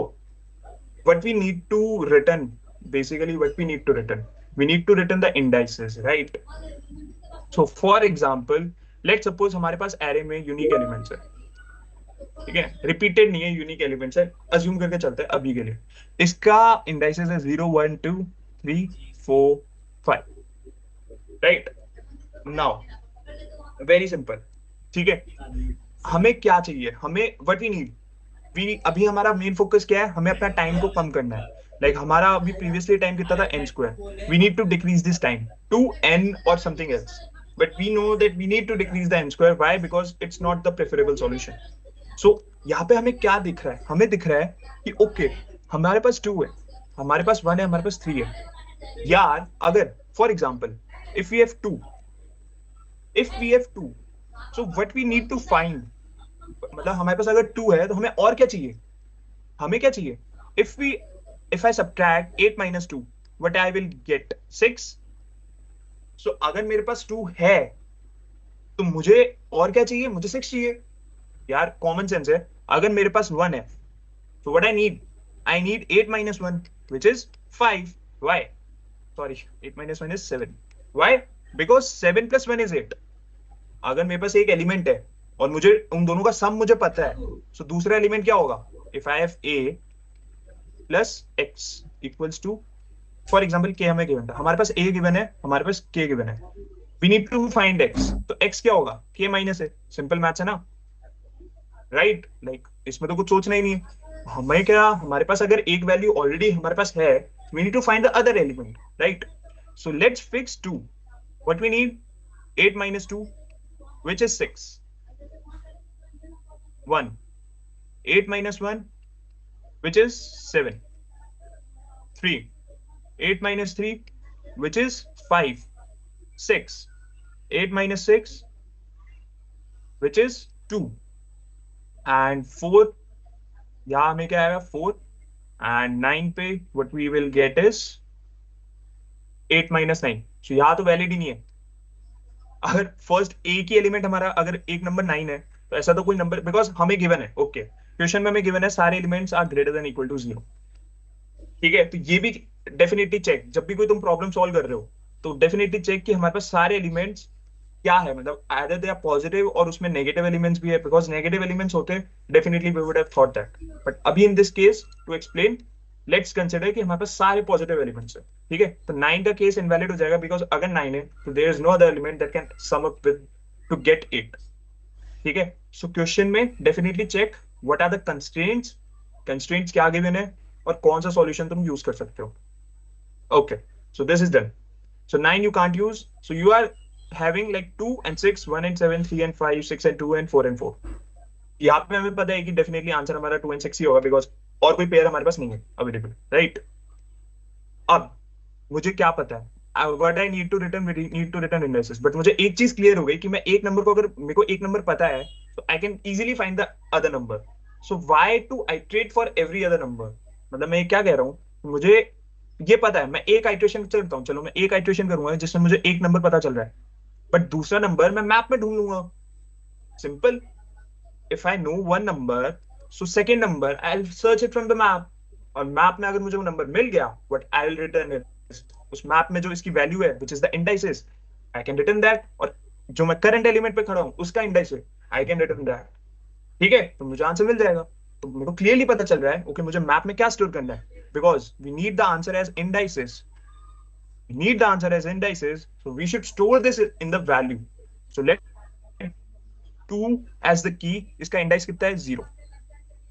what we need to return, basically what we need to return, we need to return the indices, right? So for example, let suppose हमारे पास एरे में यूनिक एलिमेंट्स है, ठीक है, रिपीटेड नहीं है, यूनिक एलिमेंट्स है, अज्यूम करके चलते हैं अभी के लिए। इसका इंडाइसेस है 0 1 2 3 4 5, राइट। नाउ वेरी सिंपल, ठीक है, हमें क्या चाहिए, हमें व्हाट वी नीड, वी अभी हमारा मेन फोकस क्या है, हमें अपना टाइम को कम करना है। लाइक हमारा अभी प्रीवियसली टाइम कितना था, N square, we need to decrease this time to N और something else, but we know that we need to decrease the N square, why, because it's not the preferable solution. So यहाँ पे हमें क्या दिख रहा है, हमें दिख रहा है कि ओके हमारे पास 2 है, हमारे पास 1 है, हमारे पास 3 है। यार अगर for example if we have 2, if we have 2, so what we need to find, मतलब हमारे पास अगर 2 है तो हमें और क्या चाहिए, हमें क्या चाहिए, if we, if I subtract 8 minus 2, what I will get 6। सो अगर मेरे पास 2 है तो मुझे और क्या चाहिए, मुझे 6 चाहिए। यार कॉमन सेंस है, अगर मेरे पास 1 है तो what I need 8 minus 1 which is 5। Why, sorry 8 minus 1 is 7। Why, because 7 plus 1 is 8। अगर मेरे पास एक एलिमेंट है और मुझे उन दोनों का सम मुझे पता है, सो दूसरा एलिमेंट क्या होगा, if I have a plus x equals to, for example के हमें गिवन था, हमारे पास a गिवन है, हमारे पास k गिवन है, we need to find x, तो x क्या होगा, k माइनस है, सिंपल मैथ्स है ना, राइट। लाइक इसमें तो कुछ सोचना ही नहीं है, हमें क्या, हमारे पास अगर एक वैल्यू ऑलरेडी हमारे पास है, we need to find the other element, right. So let's fix 2, what we need 8 minus 2 which is 6, 1, 8 minus 1 which is 7, 3, 8 minus 3 which is 5, 6, 8 minus 6 which is 2, and 4, यहाँ हमें क्या आएगा 4, and 9 पे what we will get is 8 minus 9। so यहाँ तो valid ही नहीं है, अगर फर्स्ट एक ही एलिमेंट हमारा, अगर एक नंबर 9 है तो ऐसा तो कोई नंबर, बिकॉज हमें गिवन है, ओके क्वेश्चन में हमें गिवन है सारे elements are greater than equal to 0, ठीक है। तो ये भी डेफिनेटली चेक, जब भी कोई तुम प्रॉब्लम सॉल्व कर रहे हो तो डेफिनेटली चेक कि हमारे पास सारे एलिमेंट्स क्या है, मतलब आइदर दे आर पॉजिटिव और उसमें नेगेटिव एलिमेंट्स भी है, बिकॉज नेगेटिव एलिमेंट्स होते definitely we would have thought that, but अभी in this case to explain let's consider कि हमारे पास सारे पॉजिटिव एलिमेंट्स है, ठीक है। तो 9 का केस इनवैलिड हो जाएगा, बिकॉज अगर 9 है तो there is no other element that can sum up with to get 8, ठीक है। सो क्वेश्चन में definitely check what are the constraints, constraints क्या गिवन है और कौन सा सॉल्यूशन तुम यूज कर सकते हो, okay. So this is done. So 9 you can't use. So you are having like 2 and 6, 1 and 7, 3 and 5, 6 and 2 and 4 and 4। यहाँ पे हमें पता है कि डेफिनेटली आंसर हमारा 2 and 6 ही होगा, बिकॉज और कोई पेयर हमारे पास नहीं है अवेलेबल, राइट। अब मुझे क्या पता है, what I need to return indices, but मुझे एक चीज क्लियर हो गई कि मैं एक नंबर को, अगर मेरे को एक नंबर पता है तो I can easily find the other number. So why to iterate for every other number, मतलब मैं क्या कह रहा हूँ, मुझे ये पता है, मैं एक आइट्रेशन चलता हूँ, चलो मैं एक आइट्रेशन करूंगा जिसमें मुझे एक नंबर पता चल रहा है, बट दूसरा नंबर मैं मैप में ढूंढ लूंगा, simple. If I know one number, so second number I will search it from the map, और मैप में अगर मुझे वो नंबर मिल गया, but I will return it, उस मैप में जो इसकी वैल्यू है विच is the indices, I can return that, और जो मैं करंट एलिमेंट पे खड़ा हूँ उसका इंडाइस है, आई कैन रिटर्न दैट, ठीक है। तो मुझे आंसर मिल जाएगा, तो मेरे को क्लियरली पता चल रहा है ओके मुझे मैप में क्या स्टोर करना है, because we need the answer as indices, we need the answer as indices, so we should store this in the value। so let 2 as the key, इसका इंडाइस कितना है 0,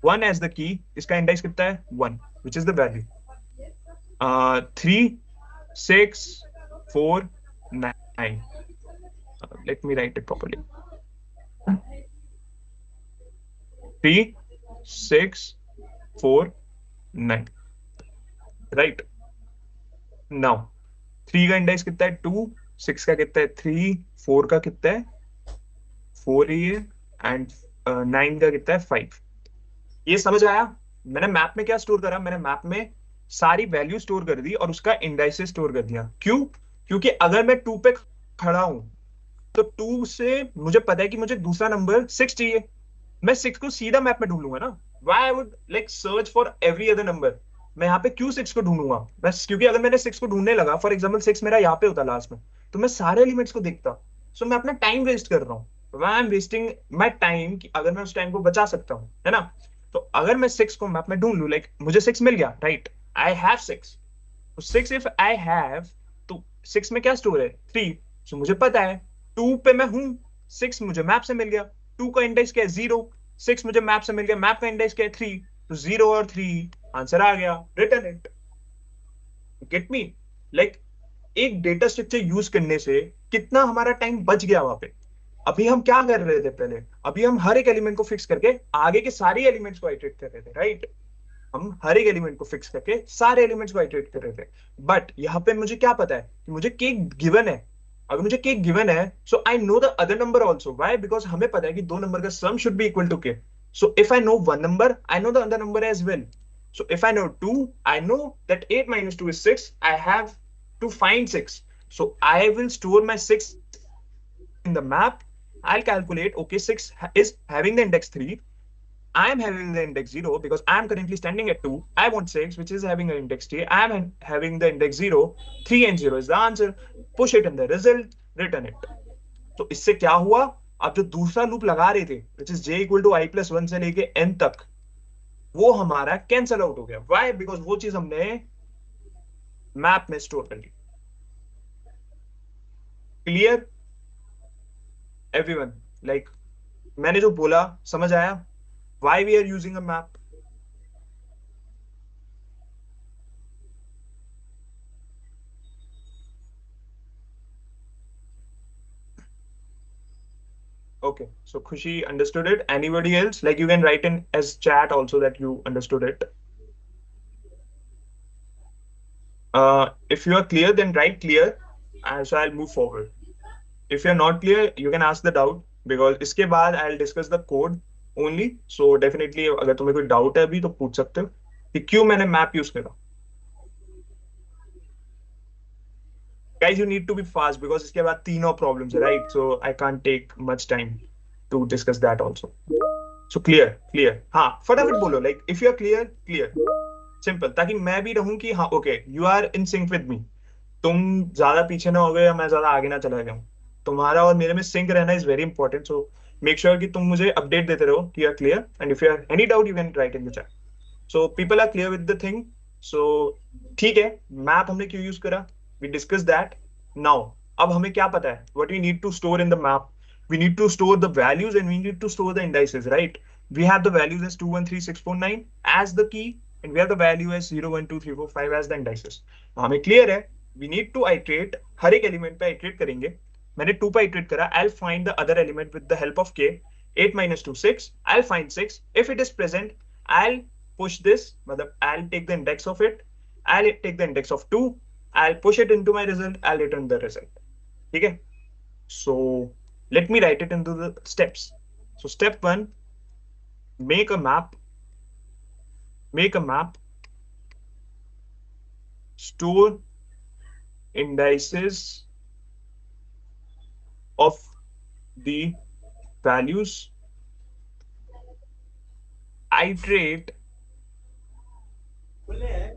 1 as the key, इसका indices कितना है 1 which is the value, 3 6 4 9, let me write it properly, 3 6 4 9, right. Now 3 का index कितना है 2, 6 का कितना है 3, 4 का कितना है 4 ही है, एंड 9 का कितना है 5। ये समझ आया, मैंने मैप में क्या स्टोर करा, मैंने मैप में सारी वैल्यू स्टोर कर दी और उसका इंडाइसेस स्टोर कर दिया, क्यों, क्योंकि अगर मैं 2 पे खड़ा हूं तो 2 से मुझे पता है कि मुझे दूसरा नंबर 6 चाहिए, मैं 6 को सीधा मैप में ढूंढ लूंगा ना, why I would like search for every other number, मैं यहाँ पे क्यों 6 को ढूंढूंगा बस, क्योंकि अगर मैंने 6 को ढूंढने लगा, फॉर एग्जाम्पल 6 मेरा यहाँ पे होता लास्ट में, तो मैं सारे एलिमेंट्स को देखता, सो मैं अपना टाइम वेस्ट कर रहा हूँ, why I am wasting my time, अगर मैं उस टाइम को बचा सकता हूँ, है ना? तो अगर मैं सिक्स को मैप में ढूंढ लूँ, लाइक मुझे सिक्स मिल गया, राइट? I have six. तो सिक्स इफ आई हैव, तो सिक्स में क्या स्टोर है? थ्री। सो मुझे पता है टू पे मैं हूँ, सिक्स मुझे मैप से मिल गया, टू का इंडेक्स क्या है? जीरो। सिक्स मुझे मैप से मिल गया, मैप का इंडेक्स क्या है? थ्री। तो जीरो और थ्री, आंसर आ गया, return it. Get me? Like एक डेटा स्ट्रक्चर यूज करने से कितना हमारा टाइम बच गया वहां पे। अभी हम क्या कर रहे थे पहले? अभी हम हर एक एलिमेंट को फिक्स करके आगे के सारे एलिमेंट्स को आइटरेट कर रहे थे, राइट? हम हर एक एलिमेंट को फिक्स करके सारे एलिमेंट्स को आइटरेट कर रहे थे। बट यहाँ पे मुझे क्या पता है कि मुझे केक गिवन है। अगर मुझे केक गिवन है, so I know the other number also. Why? Because हमें पता है कि दो नंबर का sum should be equal to K. So if I know one number, I know the other number as well. So if I know 2, I know that 8 minus 2 is 6. I have to find 6. So I will store my 6 in the map. I'll calculate, okay, 6 is having the index 3. I am having the index 0 because I am currently standing at 2. I want 6, which is having an index 3. I am having the index 0. 3 and 0 is the answer. Push it in the result, return it. तो इससे क्या हुआ? आप जो दूसरा loop लगा रहे थे, which is j equal to i plus one से लेके n तक, वो हमारा कैंसल आउट हो गया। वाई? बिकॉज वो चीज हमने मैप में स्टोर कर ली। Clear everyone? लाइक मैंने जो बोला समझ आया? Why we are using a map? Okay, so Khushi understood it. Anybody else? Like you can write in as chat also that you understood it. If you are clear, then write clear. So I'll move forward. If you're not clear, you can ask the doubt because इसके बाद I'll discuss the code only. So definitely अगर तुम्हें कोई doubt है अभी तो पूछ सकते हो कि क्यों मैंने map use करा। Guys, you need to be fast because इसके बाद तीन और problems है, right? So I can't take much time to discuss that also. So clear, clear. हाँ फटाफट बोलो, like if you are clear, clear. Simple, ताकि मैं भी रहूं कि हाँ okay, you are in sync with me. तुम ज्यादा पीछे ना हो गए या मैं ज्यादा आगे ना चला जाऊं। तुम्हारा और मेरे में सिंक रहना is very important. So make sure कि तुम मुझे अपडेट देते रहो कि you are clear, and if you have any doubt you can write in the chat. So people are clear with the thing. So ठीक है, map हमने क्यों यूज करा, वी डिस्कस दैट। नाउ अब हमें क्या पता है what we need to store in the map? we need to store the values and we need to store the indices, right? We have the values as 2 1 3 6 4 9 as the key, and we have the value as 0 1 2 3 4 5 as the indices. हमें clear है, we need to iterate, हर एक element पे iterate करेंगे। मैंने 2 पे iterate करा, I'll find the other element with the help of k। 8 minus 2 6, I'll find 6। if it is present, I'll push this, मतलब I'll take the index of it, I'll take the index of 2, I'll push it into my result, I'll return the result। ठीक है? So let me write it into the steps. So step 1, make a map, store indices of the values, iterate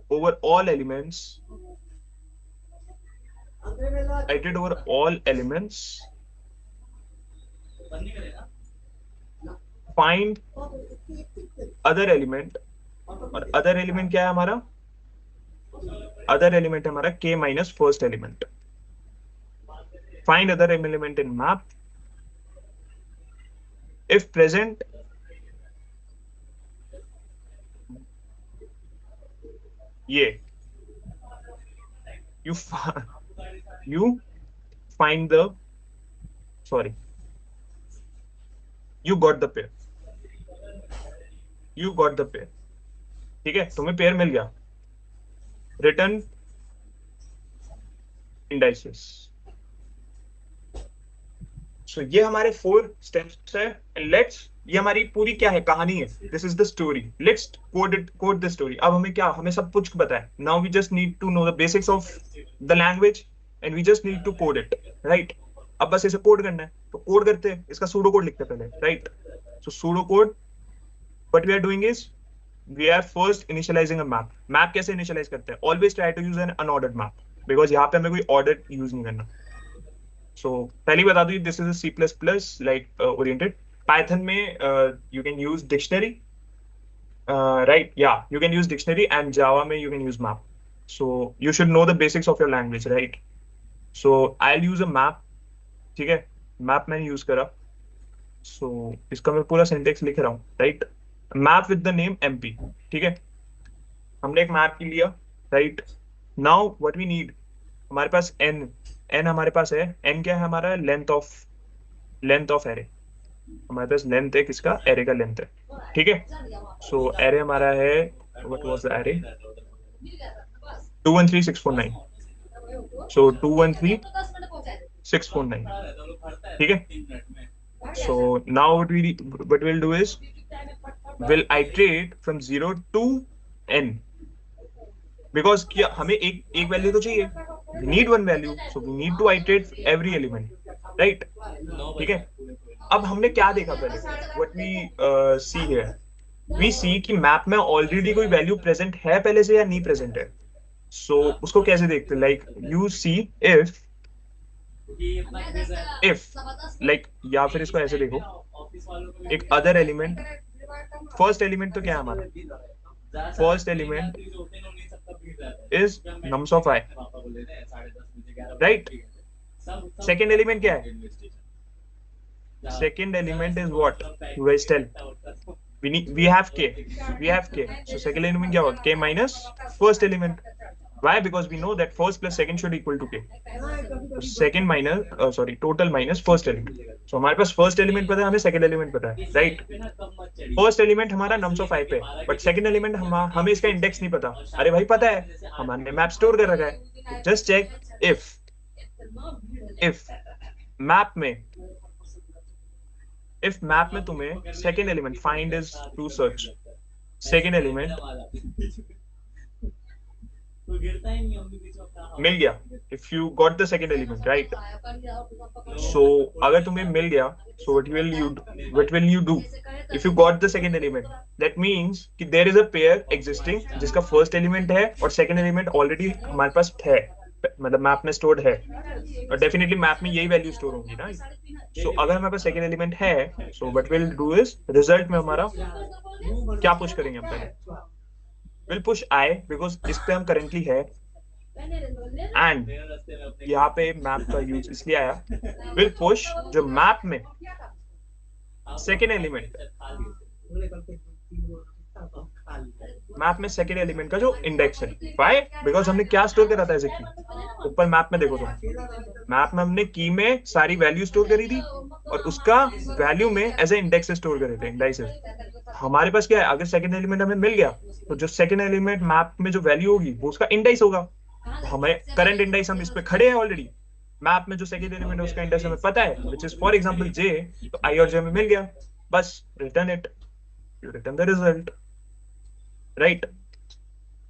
over all elements, find other element। और other element क्या है हमारा? other element है हमारा k minus first element। find other element in map, if present, ये you you find the, sorry, you got the pair, ठीक है? तुम्हें पेयर मिल गया, रिटर्न इंडाइसेस। सो ये हमारे 4 स्टेप्स है। लेट्स, ये हमारी पूरी क्या है, कहानी है। This is the story, let's code the story. अब हमें क्या, हमें सब कुछ पता है। Now we just need to know the basics of the language and we just need to code it, right? अब बस इसे कोड करना है, तो कोड करते हैं। इसका सूडो कोड लिखते हैं पहले, right? So pseudo code, what we are doing is we are first initializing a map। Map कैसे इनिशियलाइज करते हैं? Always try to use an unordered map, because यहाँ पे हमें कोई ऑर्डर यूज नहीं करना। सो पहले बता दूं, this is a C++ like oriented. Python में you can use dictionary, right? Yeah, you can use dictionary, and Java में you can use map. So you should know the basics of your language, right? So I'll use a map. ठीक है, map मैंने use करा. So इसका मैं पूरा syntax लिख रहा हूँ, right? Map with the name MP. ठीक है, हमने एक मैप की लिया, right? Now what we need, हमारे पास n हमारे पास है. n क्या है हमारा? Length of array. हमारे पास लेंथ है, किसका? एरे का लेंथ है. ठीक है, सो एरे हमारा है, व्हाट वाज द एरे? 213649. सो 213649. ठीक है, so now what we'll do is we'll iterate from 0 to n, because क्या हमें एक वैल्यू तो चाहिए. We need one value, so we need to iterate every element, right? ठीक है, अब हमने क्या देखा पहले? What we see here, we see कि मैप में ऑलरेडी कोई वैल्यू प्रेजेंट है पहले से या नहीं प्रेजेंट है. सो उसको कैसे देखते हैं? Like you see if like, या फिर इसको ऐसे देखो, एक अदर एलिमेंट, फर्स्ट एलिमेंट तो क्या है हमारा? First element is nums of I, right? Second element क्या है? Second element is what? You guys tell. We have k. So second element क्या होगा? K minus first element. Why? Because we know that first plus second should equal to k. Second minus total minus first element. So हमारे पास first element पता है, हमें second element पता है, right? First element हमारा nums of आई पे, but second element हमें इसका इंडेक्स नहीं पता. अरे भाई पता है, हमने मैप स्टोर कर रखा है. जस्ट चेक इफ मैप में तुम्हें second element, find is to search, second element मिल गया. If you got the second element, right? So अगर तुम्हें मिल गया, so what will you do if you got the second element? That means कि there is a pair existing जिसका first element है और second element already हमारे पास है, मतलब मैप में स्टोर्ड है, और डेफिनेटली मैप में यही वैल्यू स्टोर होंगी ना. सो अगर हमारे पास सेकंड एलिमेंट है, so what will do is result में हमारा क्या पुश करेंगे हम पहले? विल पुश आई, बिकॉज इस पे हम करेंटली है, एंड यहाँ पे मैप का यूज इसलिए आया. विल पुश जो मैप में सेकेंड एलिमेंट, मैप में सेकेंड एलिमेंट का जो इंडेक्स है. वाई? बिकॉज हमने क्या स्टोर करा था एज ए की. ऊपर मैप में देखो तो मैप में हमने की में सारी वैल्यू स्टोर करी थी और उसका वैल्यू में एज ए इंडेक्स स्टोर करे थे, इंडाइसेस. हमारे पास क्या है? अगर सेकेंड एलिमेंट हमें मिल गया तो जो सेकेंड एलिमेंट मैप में जो वैल्यू होगी वो उसका इंडाइस होगा. हमें करंट इंडाइस, हम इस पे खड़े हैं ऑलरेडी. मैप में जो सेकेंड एलिमेंट है उसका इंडेक्स हमें पता है, विच इज फॉर एग्जांपल जे. तो आई और जे में मिल गया, बस return it, you return the result, right?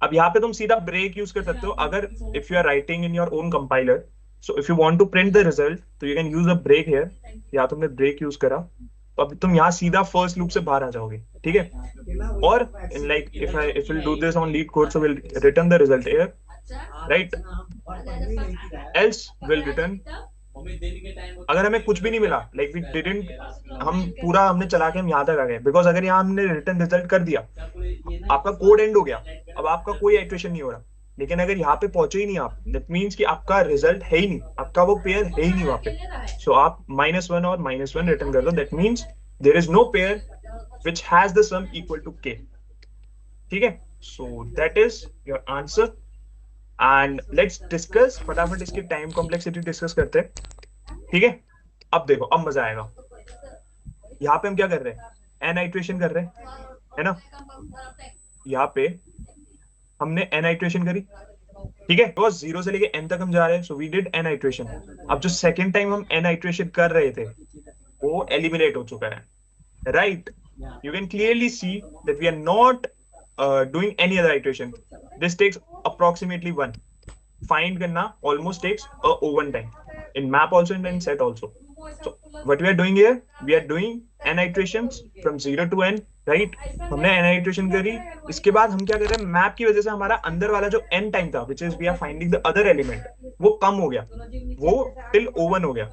अब यहाँ पे तुम सीधा ब्रेक यूज कर सकते हो अगर if you are writing in your own compiler. So if you want to print the result तो you can use a break here. या तुमने ब्रेक यूज करा तो अब तुम यहाँ सीधा फर्स्ट लूप से बाहर आ जाओगे, ठीक है? और like if will do this on leet code, so will return the result here, right? Else will return, अगर हमें कुछ भी नहीं मिला, लाइक वी डिडंट, हमने चला के हम यहाँ तक आ गए, बिकॉज अगर यहाँ हमने रिटर्न रिजल्ट कर दिया, आपका कोड एंड हो गया, अब आपका कोई आइटरेशन नहीं हो रहा. लेकिन अगर यहाँ पे पहुंचे ही नहीं आप, दैट मीन्स कि आपका रिजल्ट है ही नहीं, आपका वो पेयर है ही नहीं वहां पे. सो आप -1 और -1 रिटर्न कर दो, that means there is no pair which has the sum equal to k. ठीक है, so that is your answer. And let's discuss फटाफट इसकी टाइम कॉम्प्लेक्सिटी डिस्कस करते हैं, ठीक है? अब देखो, अब मजा आएगा. यहाँ पे हम क्या कर रहे हैं? एन आइट्रेशन कर रहे हैं, है ना? यहाँ पे हमने एन आइट्रेशन करी, ठीक है? तो 0 से लेके n तक हम जा रहे हैं, so we did n iteration. अब जो सेकेंड टाइम हम एन आइट्रेशन कर रहे थे वो एलिमिनेट हो चुका है, right? You can clearly see that we are not doing any other iteration. This takes approximately 1. Find करना almost takes a O1 time in map also and in set also. So what we are doing here, we are doing n iterations from 0 to n right. हमने N iteration करी, इसके बाद हम क्या कर रहे हैं, मैप की वजह से हमारा अंदर वाला जो एन टाइम था which is we are finding the other element, वो कम हो गया, वो टिल O1 हो गया।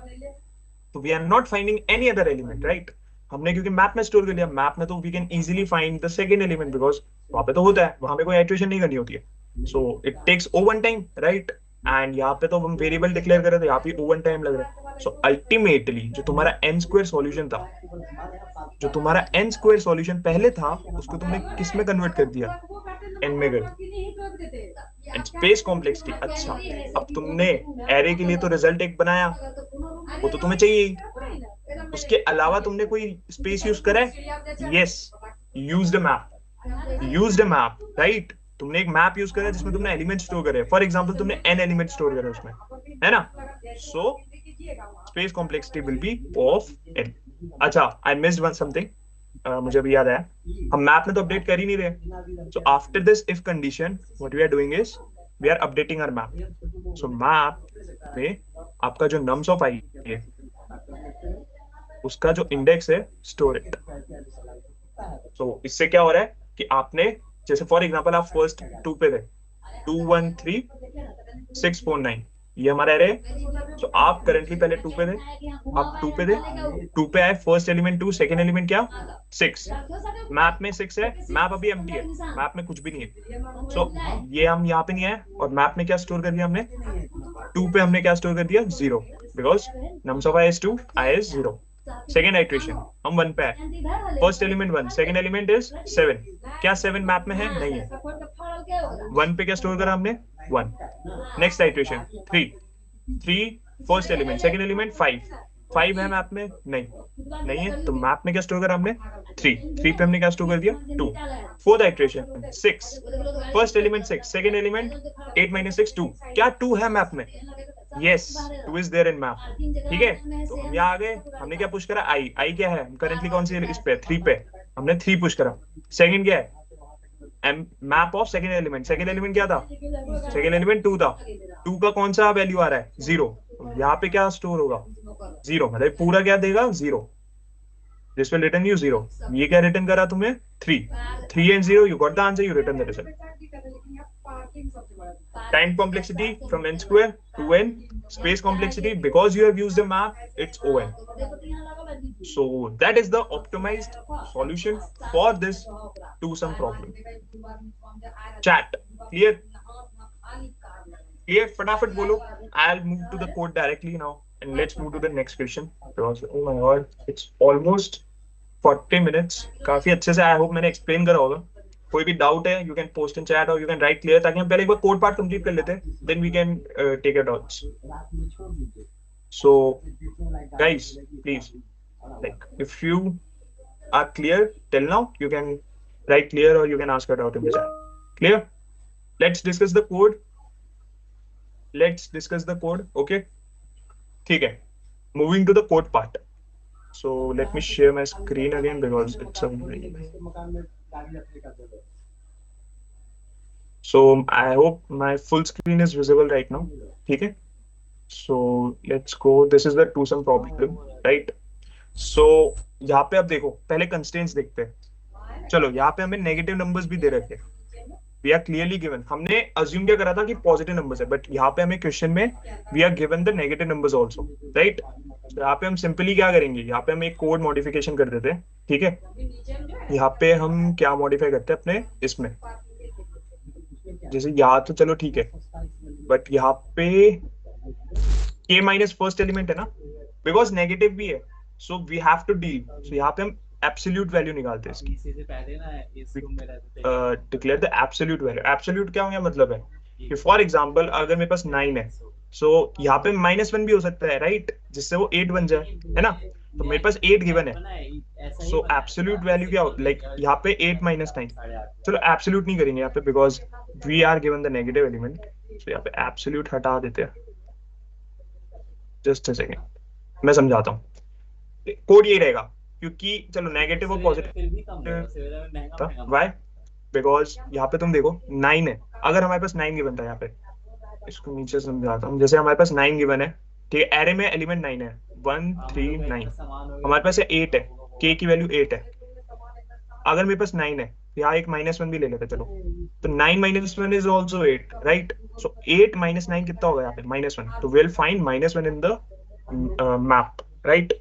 तो we are not finding any other element, right. हमने क्योंकि मैप में स्टोर कर लिया, मैप में तो we can easily find the second element because वहां पे तो होता है, वहां पे कोई आइट्रेशन नहीं करनी होती है। So it takes O1 time, right. And यहाँ पे तो हम वेरिएबल डिक्लेयर कर रहे थे, यहाँ पे O1 टाइम लग रहा है। सो अल्टीमेटली जो तुम्हारा एन स्क्वायर सॉल्यूशन था, जो तुम्हारा एन स्क्वायर सॉल्यूशन पहले था, उसको तुमने किस में कन्वर्ट कर दिया, एन में कर। एंड स्पेस कॉम्प्लेक्सिटी, अच्छा, अब तुमने एरे के लिए तो रिजल्ट एक बनाया, वो तो तुम्हें चाहिए ही, उसके अलावा तुमने कोई स्पेस यूज करा है? Yes, used map, used map, right. तुमने एक मैप यूज करा जिसमें तुमने एलिमेंट स्टोर करे, फॉर एग्जांपल तुमने एन एलिमेंट स्टोर करे उसमें, है ना। So space complexity will be of n. अच्छा, आई मिस्ड वन समथिंग, मुझे अभी याद आया, हम मैप में तो अपडेट कर ही नहीं रहे। So after this if condition what we are doing is we are updating our map. So map में आपका जो नम्स ऑफ आई है, उसका जो इंडेक्स है, स्टोर इट। सो इससे क्या हो रहा है कि आपने, जैसे फॉर एग्जांपल आप फर्स्ट 2 पे थे, 213 649, ये हमारा एरे है। तो आप करेंटली पहले 2 पे थे, आप 2 पे थे, 2 पे आए, फर्स्ट एलिमेंट 2, सेकंड एलिमेंट क्या, 6। मैप में 6 है, मैप अभी एम्प्टी है, मैप में कुछ भी नहीं है। सो ये हम यहाँ पे नहीं आए, और मैप में क्या स्टोर कर दिया हमने, 2 पे हमने क्या स्टोर कर दिया, 0, because nums of I is 2, I is 0। Second iteration हम 1 पे आए, first element 1, second element is 7, क्या 7 मैप में है, नहीं है। 1 पे क्या स्टोर करा हमने, 1। Next iteration 3, 3 first element, second element 5, 5 है मैप में, नहीं, नहीं है, तो मैप में क्या स्टोर करा हमने, 3, 3 पे हमने क्या स्टोर कर दिया, 2। Fourth iteration 6, first element 6, second element 8 minus 6 2, क्या 2 है मैप में, yes, 2 is there in map, ठीक है। तो हम यहाँ आ गए, हमने क्या पुश करा, आई, आई क्या है, करंटली कौन सी इस पे, 3 पे, हमने 3 पुश करा। सेकंड क्या है, map of second element, second element क्या था, सेकंड एलिमेंट 2 था, 2 का कौन सा वैल्यू आ रहा है, 0। यहाँ पे क्या स्टोर होगा, 0, मतलब पूरा क्या देगा, 0, दिस विल रिटर्न यू 0। ये क्या रिटर्न करा तुम्हें, 3, 3 and 0, you got the answer, you return the result। Time complexity from n square to n, space complexity because you have used a map, it's On. So that is the optimized solution for this two sum problem। Chat clear, clear, फटाफट बोलो। I'll move to the code directly now and let's move to the next question because oh my god, it's almost 40 minutes। काफी अच्छे से I hope मैंने explain करा होगा। कोई भी डाउट है you can post in chat और यू कैन राइट क्लियर, ताकि हम पहले एक बार कोड पार्ट कंप्लीट कर लेते हैं, then we can take your doubts. So guys please, like if you are clear till now you can write clear or you can ask a doubt in the chat। Clear? Let's discuss the code, let's discuss the code, okay? ठीक है, moving to the code part। So let me share my screen again because it's a so I hope my full screen is visible right now, ठीक है। So let's go, this is the two sum problem, right? So यहाँ पे अब देखो, पहले constraints देखते हैं। चलो यहाँ पे हमें नेगेटिव नंबर्स भी दे रखे, वी आर क्लियरली गिवन। हमने अज्यूम क्या करा था कि पॉजिटिव नंबर्स है, बट यहाँ पे हमें क्वेश्चन में we are given the negative numbers also, right. यहाँ पे हम सिंपली क्या करेंगे, यहाँ पे हम एक कोड मॉडिफिकेशन कर देते हैं, ठीक है। यहाँ पे हम क्या मॉडिफाई करते हैं अपने इसमें, जैसे यहाँ तो चलो ठीक है, बट यहाँ पे k माइनस फर्स्ट एलिमेंट है ना, बिकॉज नेगेटिव भी है, so we have to deal. So यहाँ पे हम एब्सोल्यूट वैल्यू निकालते हैं इसकी, declare the absolute value. Absolute क्या हो गया, मतलब है कि फॉर एग्जांपल अगर मेरे पास 9 है, सो यहाँ पे -1 भी हो सकता है, राइट, जिससे वो 8 बन जाए, है ना। तो मेरे पास 8 गिवन है, सो एब्सोल्यूट वैल्यू क्या हो, लाइक यहाँ पे 8 माइनस 9, चलो एब्सोल्यूट नहीं करेंगे यहाँ पे because we are given the negative element. So यहाँ पे एब्सोल्यूट हटा देते हैं, जस्ट अ सेकेंड मैं समझाता हूँ। कोड यही रहेगा, क्योंकि चलो नेगेटिव और पॉजिटिव, वाई, बिकॉज यहाँ पे तुम देखो 9 है, अगर हमारे पास 9 गिवन था, यहाँ पे इसको नीचे समझाता हूँ, जैसे हमारे पास 9 गिवन है, ठीक है, एरे में एलिमेंट 9 है, 1 3 9, हमारे पास 8 है, k की वैल्यू 8 है, अगर मेरे पास 9 है, यहाँ एक -1 भी ले लेते चलो, तो 9 - 1 इज ऑल्सो 8, राइट? सो 8 - 9 कितना होगा यहाँ पे? -1। तो will find -1 in the map, right?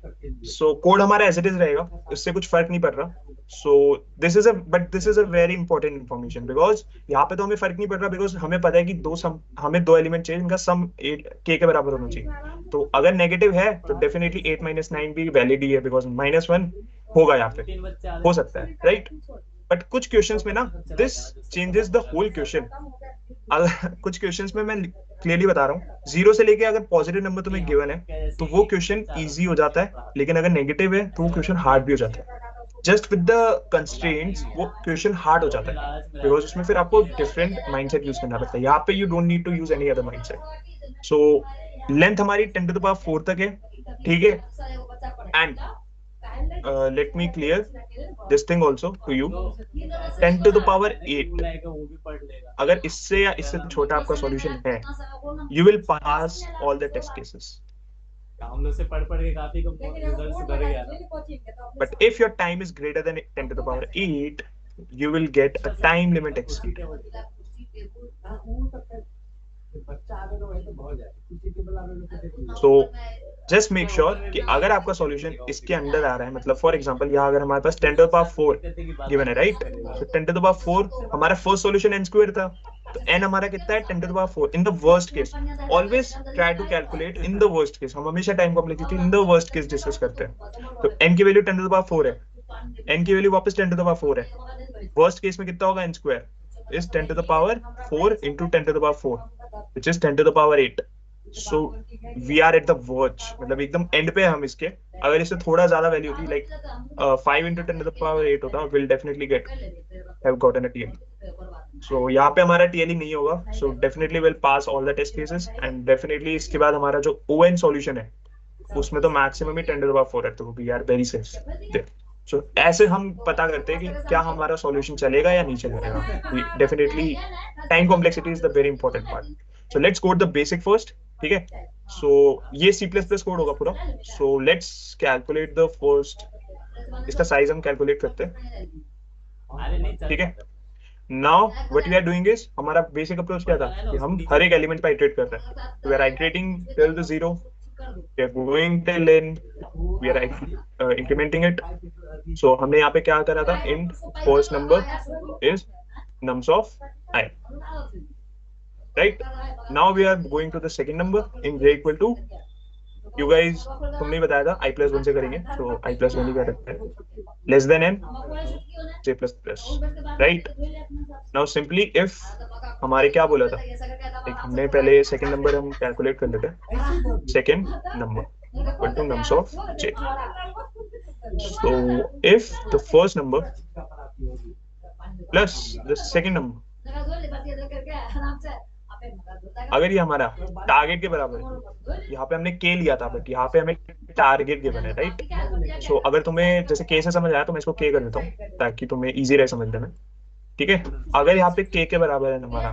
So code हमारा एज इट इज रहेगा, इससे कुछ फर्क नहीं पड़ रहा। So this is a very important information, because यहाँ पे तो हमें फर्क नहीं पड़ रहा, बिकॉज हमें पता है कि दो सम, हमें दो एलिमेंट चाहिए इनका सम 8 के बराबर होना चाहिए। तो अगर नेगेटिव है तो डेफिनेटली 8 - 9 भी वैलिड ही है, बिकॉज -1 होगा यहाँ पे, हो सकता है, राइट? बट कुछ क्वेश्चंस में ना this changes the whole question. अगर कुछ क्वेश्चंस में मैं क्लियरली बता रहा हूँ, 0 से लेके अगर पॉजिटिव नंबर तुम्हें गिवन है तो वो क्वेश्चन इजी हो जाता है, लेकिन अगर नेगेटिव है तो वो क्वेश्चन हार्ड भी हो जाता है। जस्ट विद द कंस्ट्रेंट्स वो क्वेश्चन हार्ड हो जाता है, बिकॉज उसमें फिर आपको डिफरेंट माइंडसेट यूज करना पड़ता है। यहाँ पे you don't need to use any other mindset. So length हमारी 10⁴ तक है, ठीक है? And let me clear this thing also to you. 10⁸ अगर इससे या इससे छोटा आपका सॉल्यूशन है, you will pass all the test cases. हम लोग से पढ़ पढ़ के काफी रिजल्ट सुधर गया ना। But if your time is greater than 10⁸, you will get a time limit exceed. So just make sure कि अगर आपका सॉल्यूशन इसके अंडर आ रहा है, मतलब फॉर एग्जांपल यहाँ अगर हमारे पास 10⁴ गिवन है, राइट? तो 10⁴ हमारा फर्स्ट सॉल्यूशन n² था, तो n हमारा कितना है? 10⁴। In the worst case always try to calculate in the worst case. हम हमेशा time complexity in the worst case discuss करते हैं। तो n की वैल्यू 10⁴ है, n की वैल्यू वापस 10⁴ है, वर्स्ट केस में कितना होगा? n² is 10⁴ into 10⁴, which is 10⁸. So we are at the verge, मतलब एकदम एंड पे है हम इसके। अगर इससे थोड़ा ज्यादा वैल्यू होती, लाइक 5 into 10⁸ होता, will definitely get have gotten a TLE। So यहाँ पे हमारा TLE नहीं होगा, so definitely will pass all the test cases, and definitely इसके बाद हमारा जो ON सॉल्यूशन है उसमें तो मैक्सिमम ही 10⁴ है, तो वी आर वेरी सेफ। सो ऐसे हम पता करते हैं कि क्या हमारा सॉल्यूशन चलेगा या नहीं चलेगा। Definitely time complexity is the very important part. So let's code the basic first, ठीक है? सो ये C++ कोड होगा पूरा। So let's calculate the first, इसका साइज हम कैलकुलेट करते हैं, ठीक है? Now what we are doing is, हमारा बेसिक अप्रोच क्या था कि हम हर एक एलिमेंट पर इटरेट कर रहे हैं। We are iterating till the 0, we are going till n, we are incrementing it. So हमने यहाँ पे क्या करा था? int first number is nums of I, right? Now we are going to the second number in j equal to, you guys तुमने ही बताया था i+1 से करेंगे, so i+1 ही कर रहे हैं, less than n j++, right? Now simply if हमारे क्या बोला था, एक हमने पहले सेकंड नंबर हम कैलकुलेट कर लेते हैं। Second number equal to nums of j. So if the first number plus the second number, अगर ये हमारा टारगेट के बराबर है, यहाँ पे हमने k लिया था बट यहाँ पे हमें टारगेट गिवन है, राइट? सो अगर तुम्हें जैसे k से समझ आया तो मैं इसको k कर देता हूँ ताकि तुम्हें इजी रहे समझने में, ठीक है? अगर यहाँ पे k के बराबर है हमारा,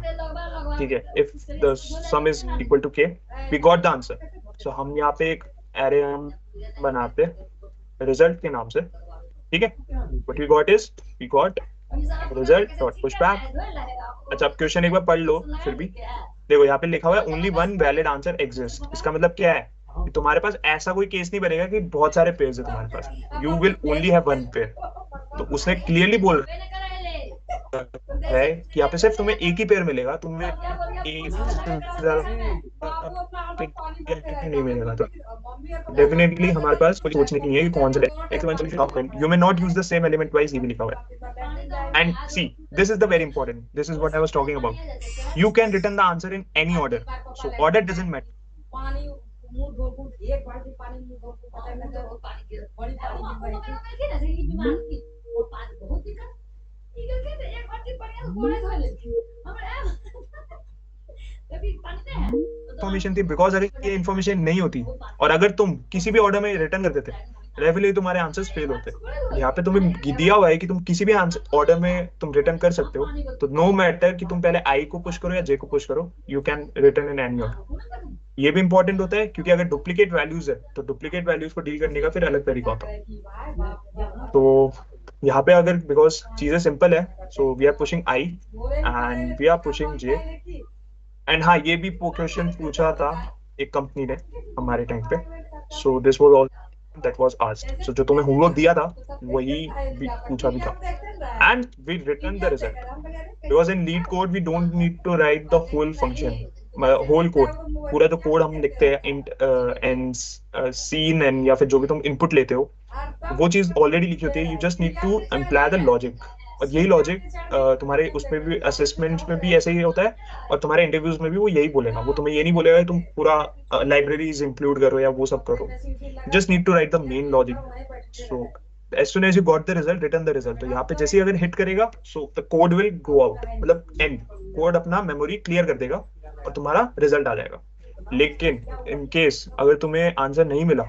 ठीक है, if the sum is equal to k, we got the answer. So हम यहाँ पे एक एरे हम बनाते रिजल्ट के नाम से, ठीक है? What we got is, we got result dot push back. अच्छा, अब क्वेश्चन एक बार पढ़ लो फिर भी। देखो यहाँ पे लिखा हुआ है only one valid answer exist. इसका मतलब क्या है कि तुम्हारे पास ऐसा कोई केस नहीं बनेगा कि बहुत सारे पेयर्स है तुम्हारे पास, you will only have one pair. तो उसने क्लियरली बोल है कि यहाँ पे सिर्फ तुम्हें एक ही पेयर मिलेगा, तुम्हें एक नहीं मिलेगा। तो डेफिनेटली हमारे पास कुछ सोचने की नहीं है कि कौन सा solution. You may not use the same element wise, ये भी लिखा हुआ है। And see this is the very important, this is what I was talking about. You can return the answer in any order, so order doesn't matter. Information थी, because अगर ये information नहीं होती और अगर तुम किसी भी ऑर्डर में रिटर्न कर देते, डेफिनेटली तुम्हारे आंसर्स फेल होते। यहाँ पे तुम्हें दिया हुआ है कि तुम किसी भी आंसर ऑर्डर में तुम रिटर्न कर सकते हो, तो नो मैटर कि तुम पहले आई को पुश करो या जे को पुश करो, you can return in any order. ये भी इंपॉर्टेंट होता है क्योंकि अगर डुप्लीकेट वैल्यूज है तो डुप्लीकेट वैल्यूज को डील करने का फिर अलग तरीका होता है। तो यहाँ पे अगर बिकॉज चीजें सिंपल है, so we are pushing i and we are pushing j. And हाँ, ये भी क्वेश्चन पूछा था एक कंपनी ने हमारे टाइम पे, so this was all that was asked. So जो तुम्हें होमवर्क दिया था वही भी पूछा भी था, and we return the result. Because in LeetCode we don't need to write the whole function, whole code. पूरा जो कोड हम लिखते हैं इंट एंड सीन एंड या फिर जो भी तुम इनपुट लेते हो, वो चीज ऑलरेडी लिखी होती है। You just need to apply the logic. और यही लॉजिक तुम्हारे उसमें भी, असेसमेंट्स में भी ऐसे ही होता है, और तुम्हारे इंटरव्यूज में भी वो यही बोलेगा। वो तुम्हें ये नहीं बोलेगा कि तुम पूरा लाइब्रेरीज इंक्लूड करो या वो सब करो। Just need to write the main logic. So as soon as you got the result, return the result. तो यहाँ पे जैसे ही अगर हिट करेगा, so the code will go out, मतलब एंड कोड अपना मेमोरी क्लियर कर देगा और तुम्हारा रिजल्ट आ जाएगा। लेकिन इन केस अगर तुम्हें आंसर नहीं मिला,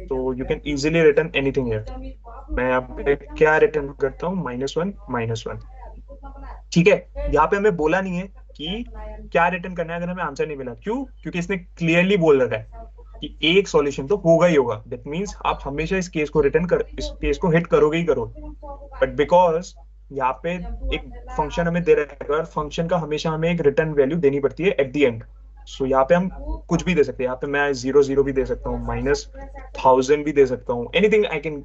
तो you can easily return anything here. मैं यहाँ पे क्या रिटर्न करता हूँ, -1 -1। ठीक है, यहाँ पे हमें बोला नहीं है कि क्या रिटर्न करना है अगर हमें आंसर नहीं मिला। क्यों? क्योंकि इसने क्लियरली बोल रखा है कि एक सॉल्यूशन तो होगा ही होगा। दैट मीन्स आप हमेशा इस केस को रिटर्न कर, इस केस को हिट करोगे ही करोगे। बट बिकॉज यहाँ पे एक फंक्शन हमें दे रखा है, और फंक्शन का हमेशा हमें एक रिटर्न वैल्यू देनी पड़ती है एट द एंड। सो यहाँ पे हम कुछ भी दे सकते हैं। यहाँ पे मैं 0 0 भी दे सकता हूँ, -1000 भी दे सकता हूँ, anything I can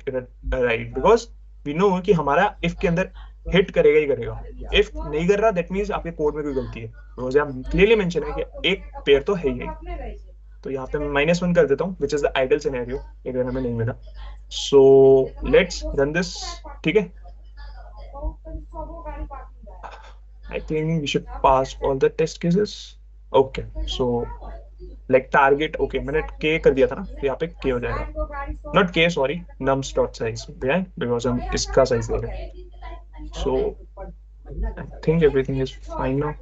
write, because we know कि हमारा इफ के अंदर हिट करेगा ही करेगा। इफ नहीं कर रहा, दैट मीन्स आपके कोड में कोई गलती है, बिकॉज यहाँ क्लियरली मेंशन है कि एक पेयर तो है ही। तो यहाँ पे मैं -1 कर देता हूँ, which is the ideal scenario अगर हमें नहीं मिला। So let's run this. ठीक है, I think we should pass all the test cases. Okay, so like target, okay, मैंने k कर दिया था ना, तो यहाँ पे k हो जाएगा, not k, sorry, nums dot size, because हम इसका size दे रहे हैं। So I think everything is fine now.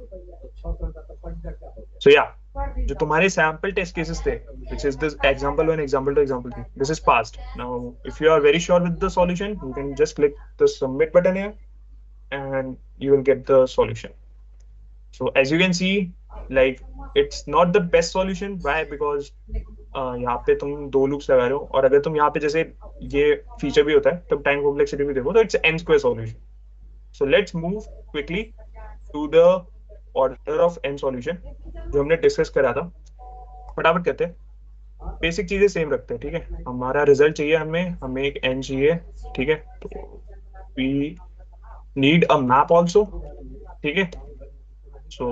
So yeah, जो तुम्हारे sample test cases थे, which is this example 1, example 2, example 3, this is passed. Now if you are very sure with the solution, you can just click the submit button here and you will get the solution. So as you can see, like it's not the best solution. Why? Because यहाँ पे तुम दो loops लगा रहे हो, और अगर तुम यहाँ पे जैसे ये फीचर भी होता है तब टाइम कॉम्प्लेक्सिटी भी देखो, तो it's n square solution. So let's move quickly to the order of n solution जो हमने डिस्कस करा था। फटाफट करते हैं, बेसिक चीजें सेम रखते हैं। ठीक है, हमारा रिजल्ट चाहिए, हमें एक n चाहिए। ठीक है, तो we need a map also. ठीक है, so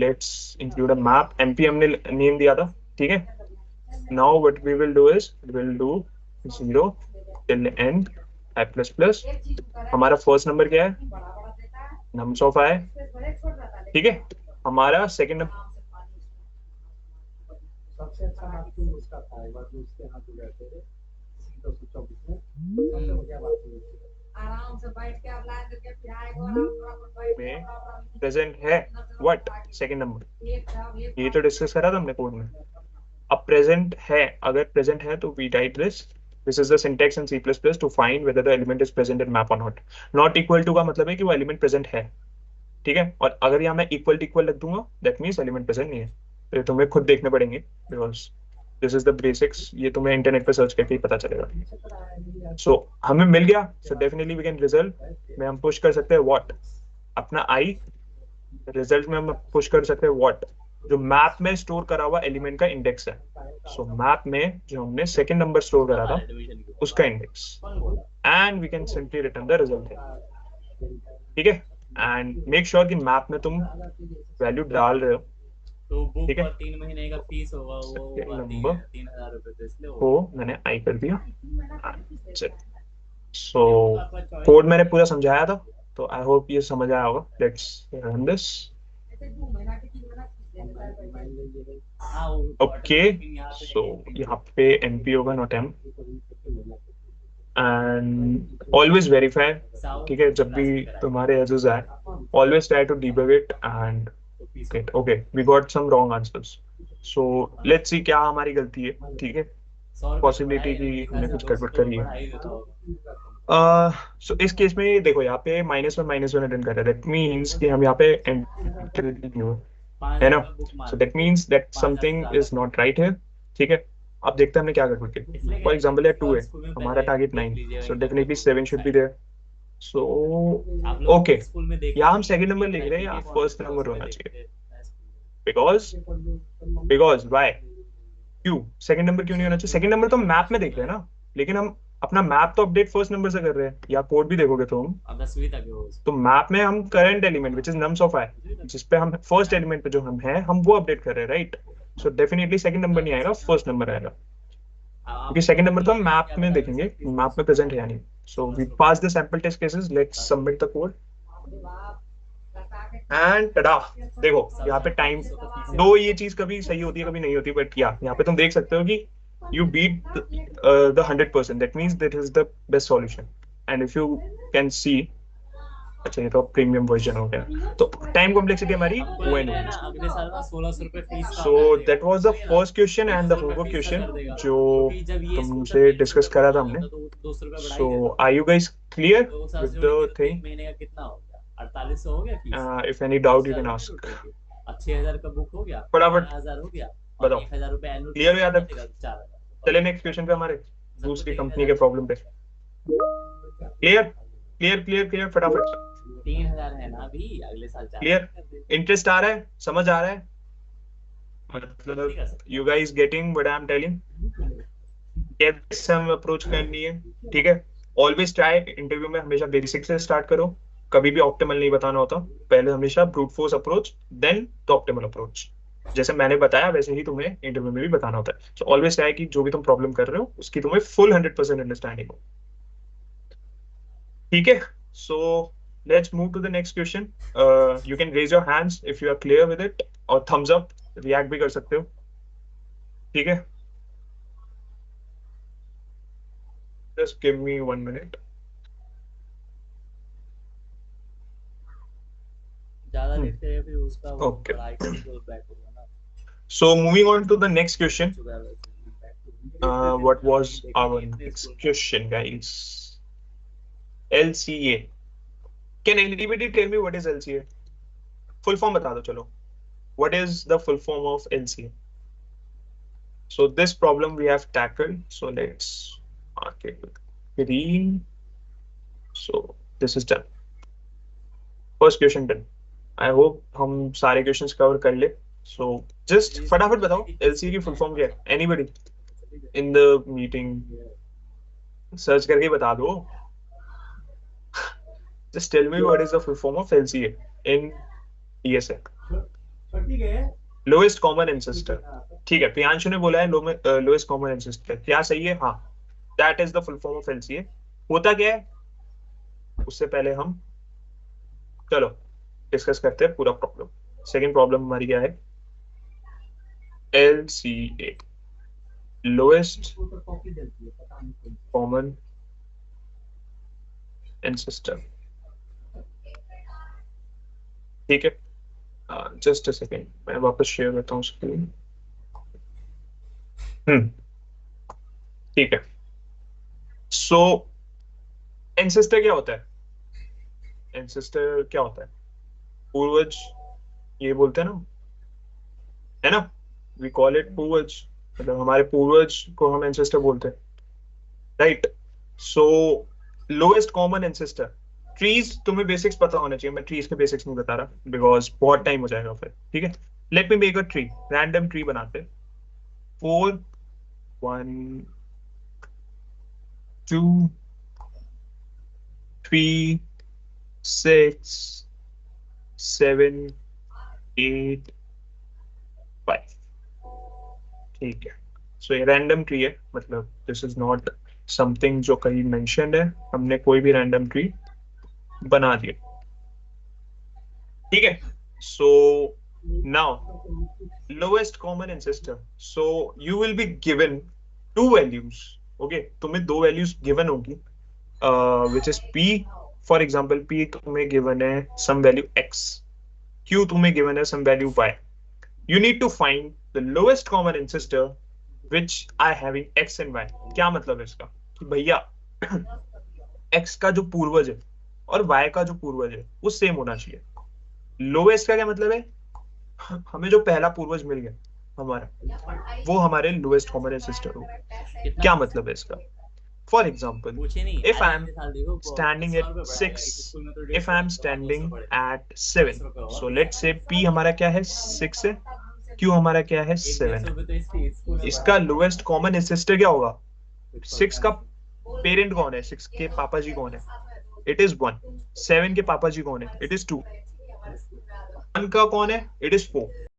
let's include a map। mp हमने नेम दिया था। ठीक है, now what we will do is we will do 0 till end i plus plus। हमारा फर्स्ट नंबर क्या है, nums of i। ठीक है, हमारा सेकंड नंबर सबसे अच्छा बात तो उसका था, एक बार जो उसके हाथ में रहते थे 324 में सबसे बढ़िया बात थी आराम से बैठ के आप लाइन करके फिर आएगा में प्रेजेंट है व्हाट, सेकंड नंबर, ये तो डिस्कस करा था हमने कोड में। अब प्रेजेंट है, अगर प्रेजेंट है तो we write this is the syntax in C++ to find whether the element is present in map और नॉट। नॉट इक्वल टू का मतलब है कि वो एलिमेंट प्रेजेंट है। ठीक है, और अगर यहाँ मैं इक्वल टू इक्वल रख दूंगा, दैट मीन्स एलिमेंट प्रेजेंट नहीं है। तो तुम्हें खुद देखने पड़ेंगे, because this is the basics, ये तुम्हें इंटरनेट पे सर्च करके ही पता चलेगा। सो हमें मिल गया, so definitely we can result में हम पुश कर सकते हैं व्हाट, अपना आई। रिजल्ट में हम पुश कर सकते हैं व्हाट, जो मैप में स्टोर करा हुआ एलिमेंट का इंडेक्स है। सो मैप में जो हमने सेकंड नंबर स्टोर करा था उसका index, and we can simply return the result. ठीक है, एंड मेक श्योर कि मैप में तुम वैल्यू डाल रहे हो। तो बुक ठीक है, पर 3 महीने का फीस होगा, वो होगा नंबर 3000 रुपए, तो इसलिए को मैंने आई कर दिया। सो कोड मैंने पूरा समझाया था, तो आई होप ये समझ आया होगा। Let's run this. Okay, so यहाँ पे np होगा, not m, and always verify. ठीक है, जब भी तुम्हारे एजेस आए, always try to debug it and get okay we got some wrong answers. So let's see क्या हमारी गलती है। ठीक है, पॉसिबिलिटी की हमने कुछ गड़बड़ करी है। सो इस केस में देखो, यहाँ पे -1 रिटर्न कर रहा है, दैट मीन्स कि हम यहाँ पे एंटर है ना, so that means that something is not right है। ठीक है, अब देखते हैं हमने क्या गड़बड़ की। फॉर एग्जाम्पल है 2 है, हमारा target 9, so definitely 7 should be there. So okay, या हम सेकंड नंबर लिख रहे हैं या फर्स्ट नंबर होना चाहिए, बिकॉज वाई, क्यों सेकंड नंबर क्यों नहीं होना चाहिए? सेकंड नंबर तो हम मैप में देख रहे हैं ना, लेकिन हम अपना मैप तो अपडेट फर्स्ट नंबर से कर रहे हैं, या कोड भी देखोगे तो हम, 10वीं तक है वो। तो मैप में हम current element which is nums of I, जिस पे हम फर्स्ट एलिमेंट पे जो हम हैं हम वो अपडेट कर रहे हैं, right? So definitely second number नहीं आएगा, फर्स्ट नंबर आएगा, क्योंकि सेकंड नंबर तो हम मैप में देखेंगे, मैप में प्रेजेंट है या नहीं। So we pass the sample test cases, let's submit the code and tada. देखो यहाँ पे टाइम, दो ये चीज कभी सही होती है कभी नहीं होती, बट या यहाँ पे तुम देख सकते हो कि you beat the 100%, that means that is the best solution. And if you can see, अच्छा ये तो प्रीमियम वर्जन हो गया, तो टाइम कॉम्प्लेक्सिटी हमारी वो अगले साल ना 1600 रुपए फीस का so that was the first question and the homework question जो तुमसे डिस्कस करा था हमने। So are you guys clear with the thing? महीने का कितना हो गया? 4800 हो गया fees. If any doubt you can ask. 6000 का बुक हो गया, फटाफट 1000 हो गया, बताओ। 1000 रुपए एनुअल क्लियर हो याद है? 4000। चले नेक्स्ट क्वेश्चन पे, हमारे दूसरी कंपनी के प्रॉब्लम पे। क्लियर क्लियर क्लियर क्लियर, फटाफट। 3000 है ना अभी, अगले साल क्लियर? इंटरेस्ट आ रहा है, समझ आ रहा है, मतलब you guys getting what I am telling? कैसे हम अप्रोच करनी है, ठीक है? ऑलवेज ट्राई, इंटरव्यू में हमेशा बेसिक से स्टार्ट करो, कभी भी ऑप्टिमल नहीं बताना होता, पहले हमेशा brute force approach then the optimal approach. जैसे मैंने बताया वैसे ही तुम्हें इंटरव्यू में भी बताना होता है। सो ऑलवेज ट्राई कि जो भी तुम प्रॉब्लम कर रहे हो उसकी तुम्हें फुल 100% अंडरस्टैंडिंग हो, ठीक है? सो let's move to the next question. You can raise your hands if you are clear with it, और thumbs up, react भी कर सकते हो, ठीक है? Just give me 1 minute. ज्यादा देखते हैं फिर उसका Okay. पढ़ाई का जो बैक होगा ना। So moving on to the next question. What was our next question, guys? LCA. Can anybody tell me what is LCA? Full form बता दो चलो. What is the full form of LCA? So this problem we have tackled. So let's mark it with green. So this is done. First question done. I hope हम सारे questions cover कर ले. So just फटाफट बताओ LCA की full form क्या है? Anybody in the meeting? Search करके बता दो. Just tell me what is the full form of LCA in ESA. Lowest common ancestor. ठीक है, प्रियांशु ने बोला है lowest common ancestor, क्या सही है? हाँ, that is the full form of LCA. होता क्या है उससे पहले हम चलो डिस्कस करते हैं पूरा प्रॉब्लम। सेकंड प्रॉब्लम हमारी क्या है? LCA, lowest common ancestor, ठीक है? जस्ट अ सेकेंड, मैं वापस शेयर करता हूँ स्क्रीन। ठीक है। सो एंसेस्टर क्या होता है? एंसेस्टर क्या होता है? पूर्वज, ये बोलते हैं ना, है ना? वी कॉल इट पूर्वज, मतलब हमारे पूर्वज को हम एंसेस्टर बोलते हैं, राइट? सो लोएस्ट कॉमन एंसेस्टर, ट्रीज तुम्हें बेसिक्स पता होना चाहिए, मैं ट्रीज के बेसिक्स नहीं बता रहा बिकॉज बहुत टाइम हो जाएगा फिर, ठीक है? Let me make a tree, random tree बनाते हैं। 4 1 2 3 6 7 8 5, ठीक है? सो ये रैंडम ट्री है, मतलब दिस इज नॉट समथिंग जो कहीं मेंशन्ड है, हमने कोई भी रैंडम ट्री बना दिया, ठीक है? So now lowest common ancestor, so you will be given 2 values, okay? तुम्हें 2 वैल्यूज गिवन होगी, which is p, for example p तुम्हें गिवन है सम वैल्यू x, q तुम्हें गिवन है some value y. You need to find the lowest common ancestor which are having x and y. क्या मतलब है इसका? कि भैया x का जो पूर्वज है और y का जो पूर्वज है वो सेम होना चाहिए। लोएस्ट का क्या मतलब है? हमें जो पहला पूर्वज मिल गया हमारा, वो हमारे लोएस्ट कॉमन एंसेस्टर होगा। कितना क्या मतलब है इसका? फॉर एग्जाम्पल, पूछे नहीं if I am अगले साल देखो standing 100 at रुपए बढ़ा 6, एक स्कूल में तो if I am 150 standing 200 पड़ेगा at 7, 10 रुपए और so let's say P हमारा क्या है 6 है, Q हमारा क्या है एक 7 150 है। रुपए तो इसके स्कूल में इसका लोएस्ट कॉमन एंसेस्टर क्या होगा? 6 का पेरेंट कौन है? 6 के पापा जी कौन है? It is 1। 7 के पापा जी कौन है? It is 2। 1 का कौन है? It is 4।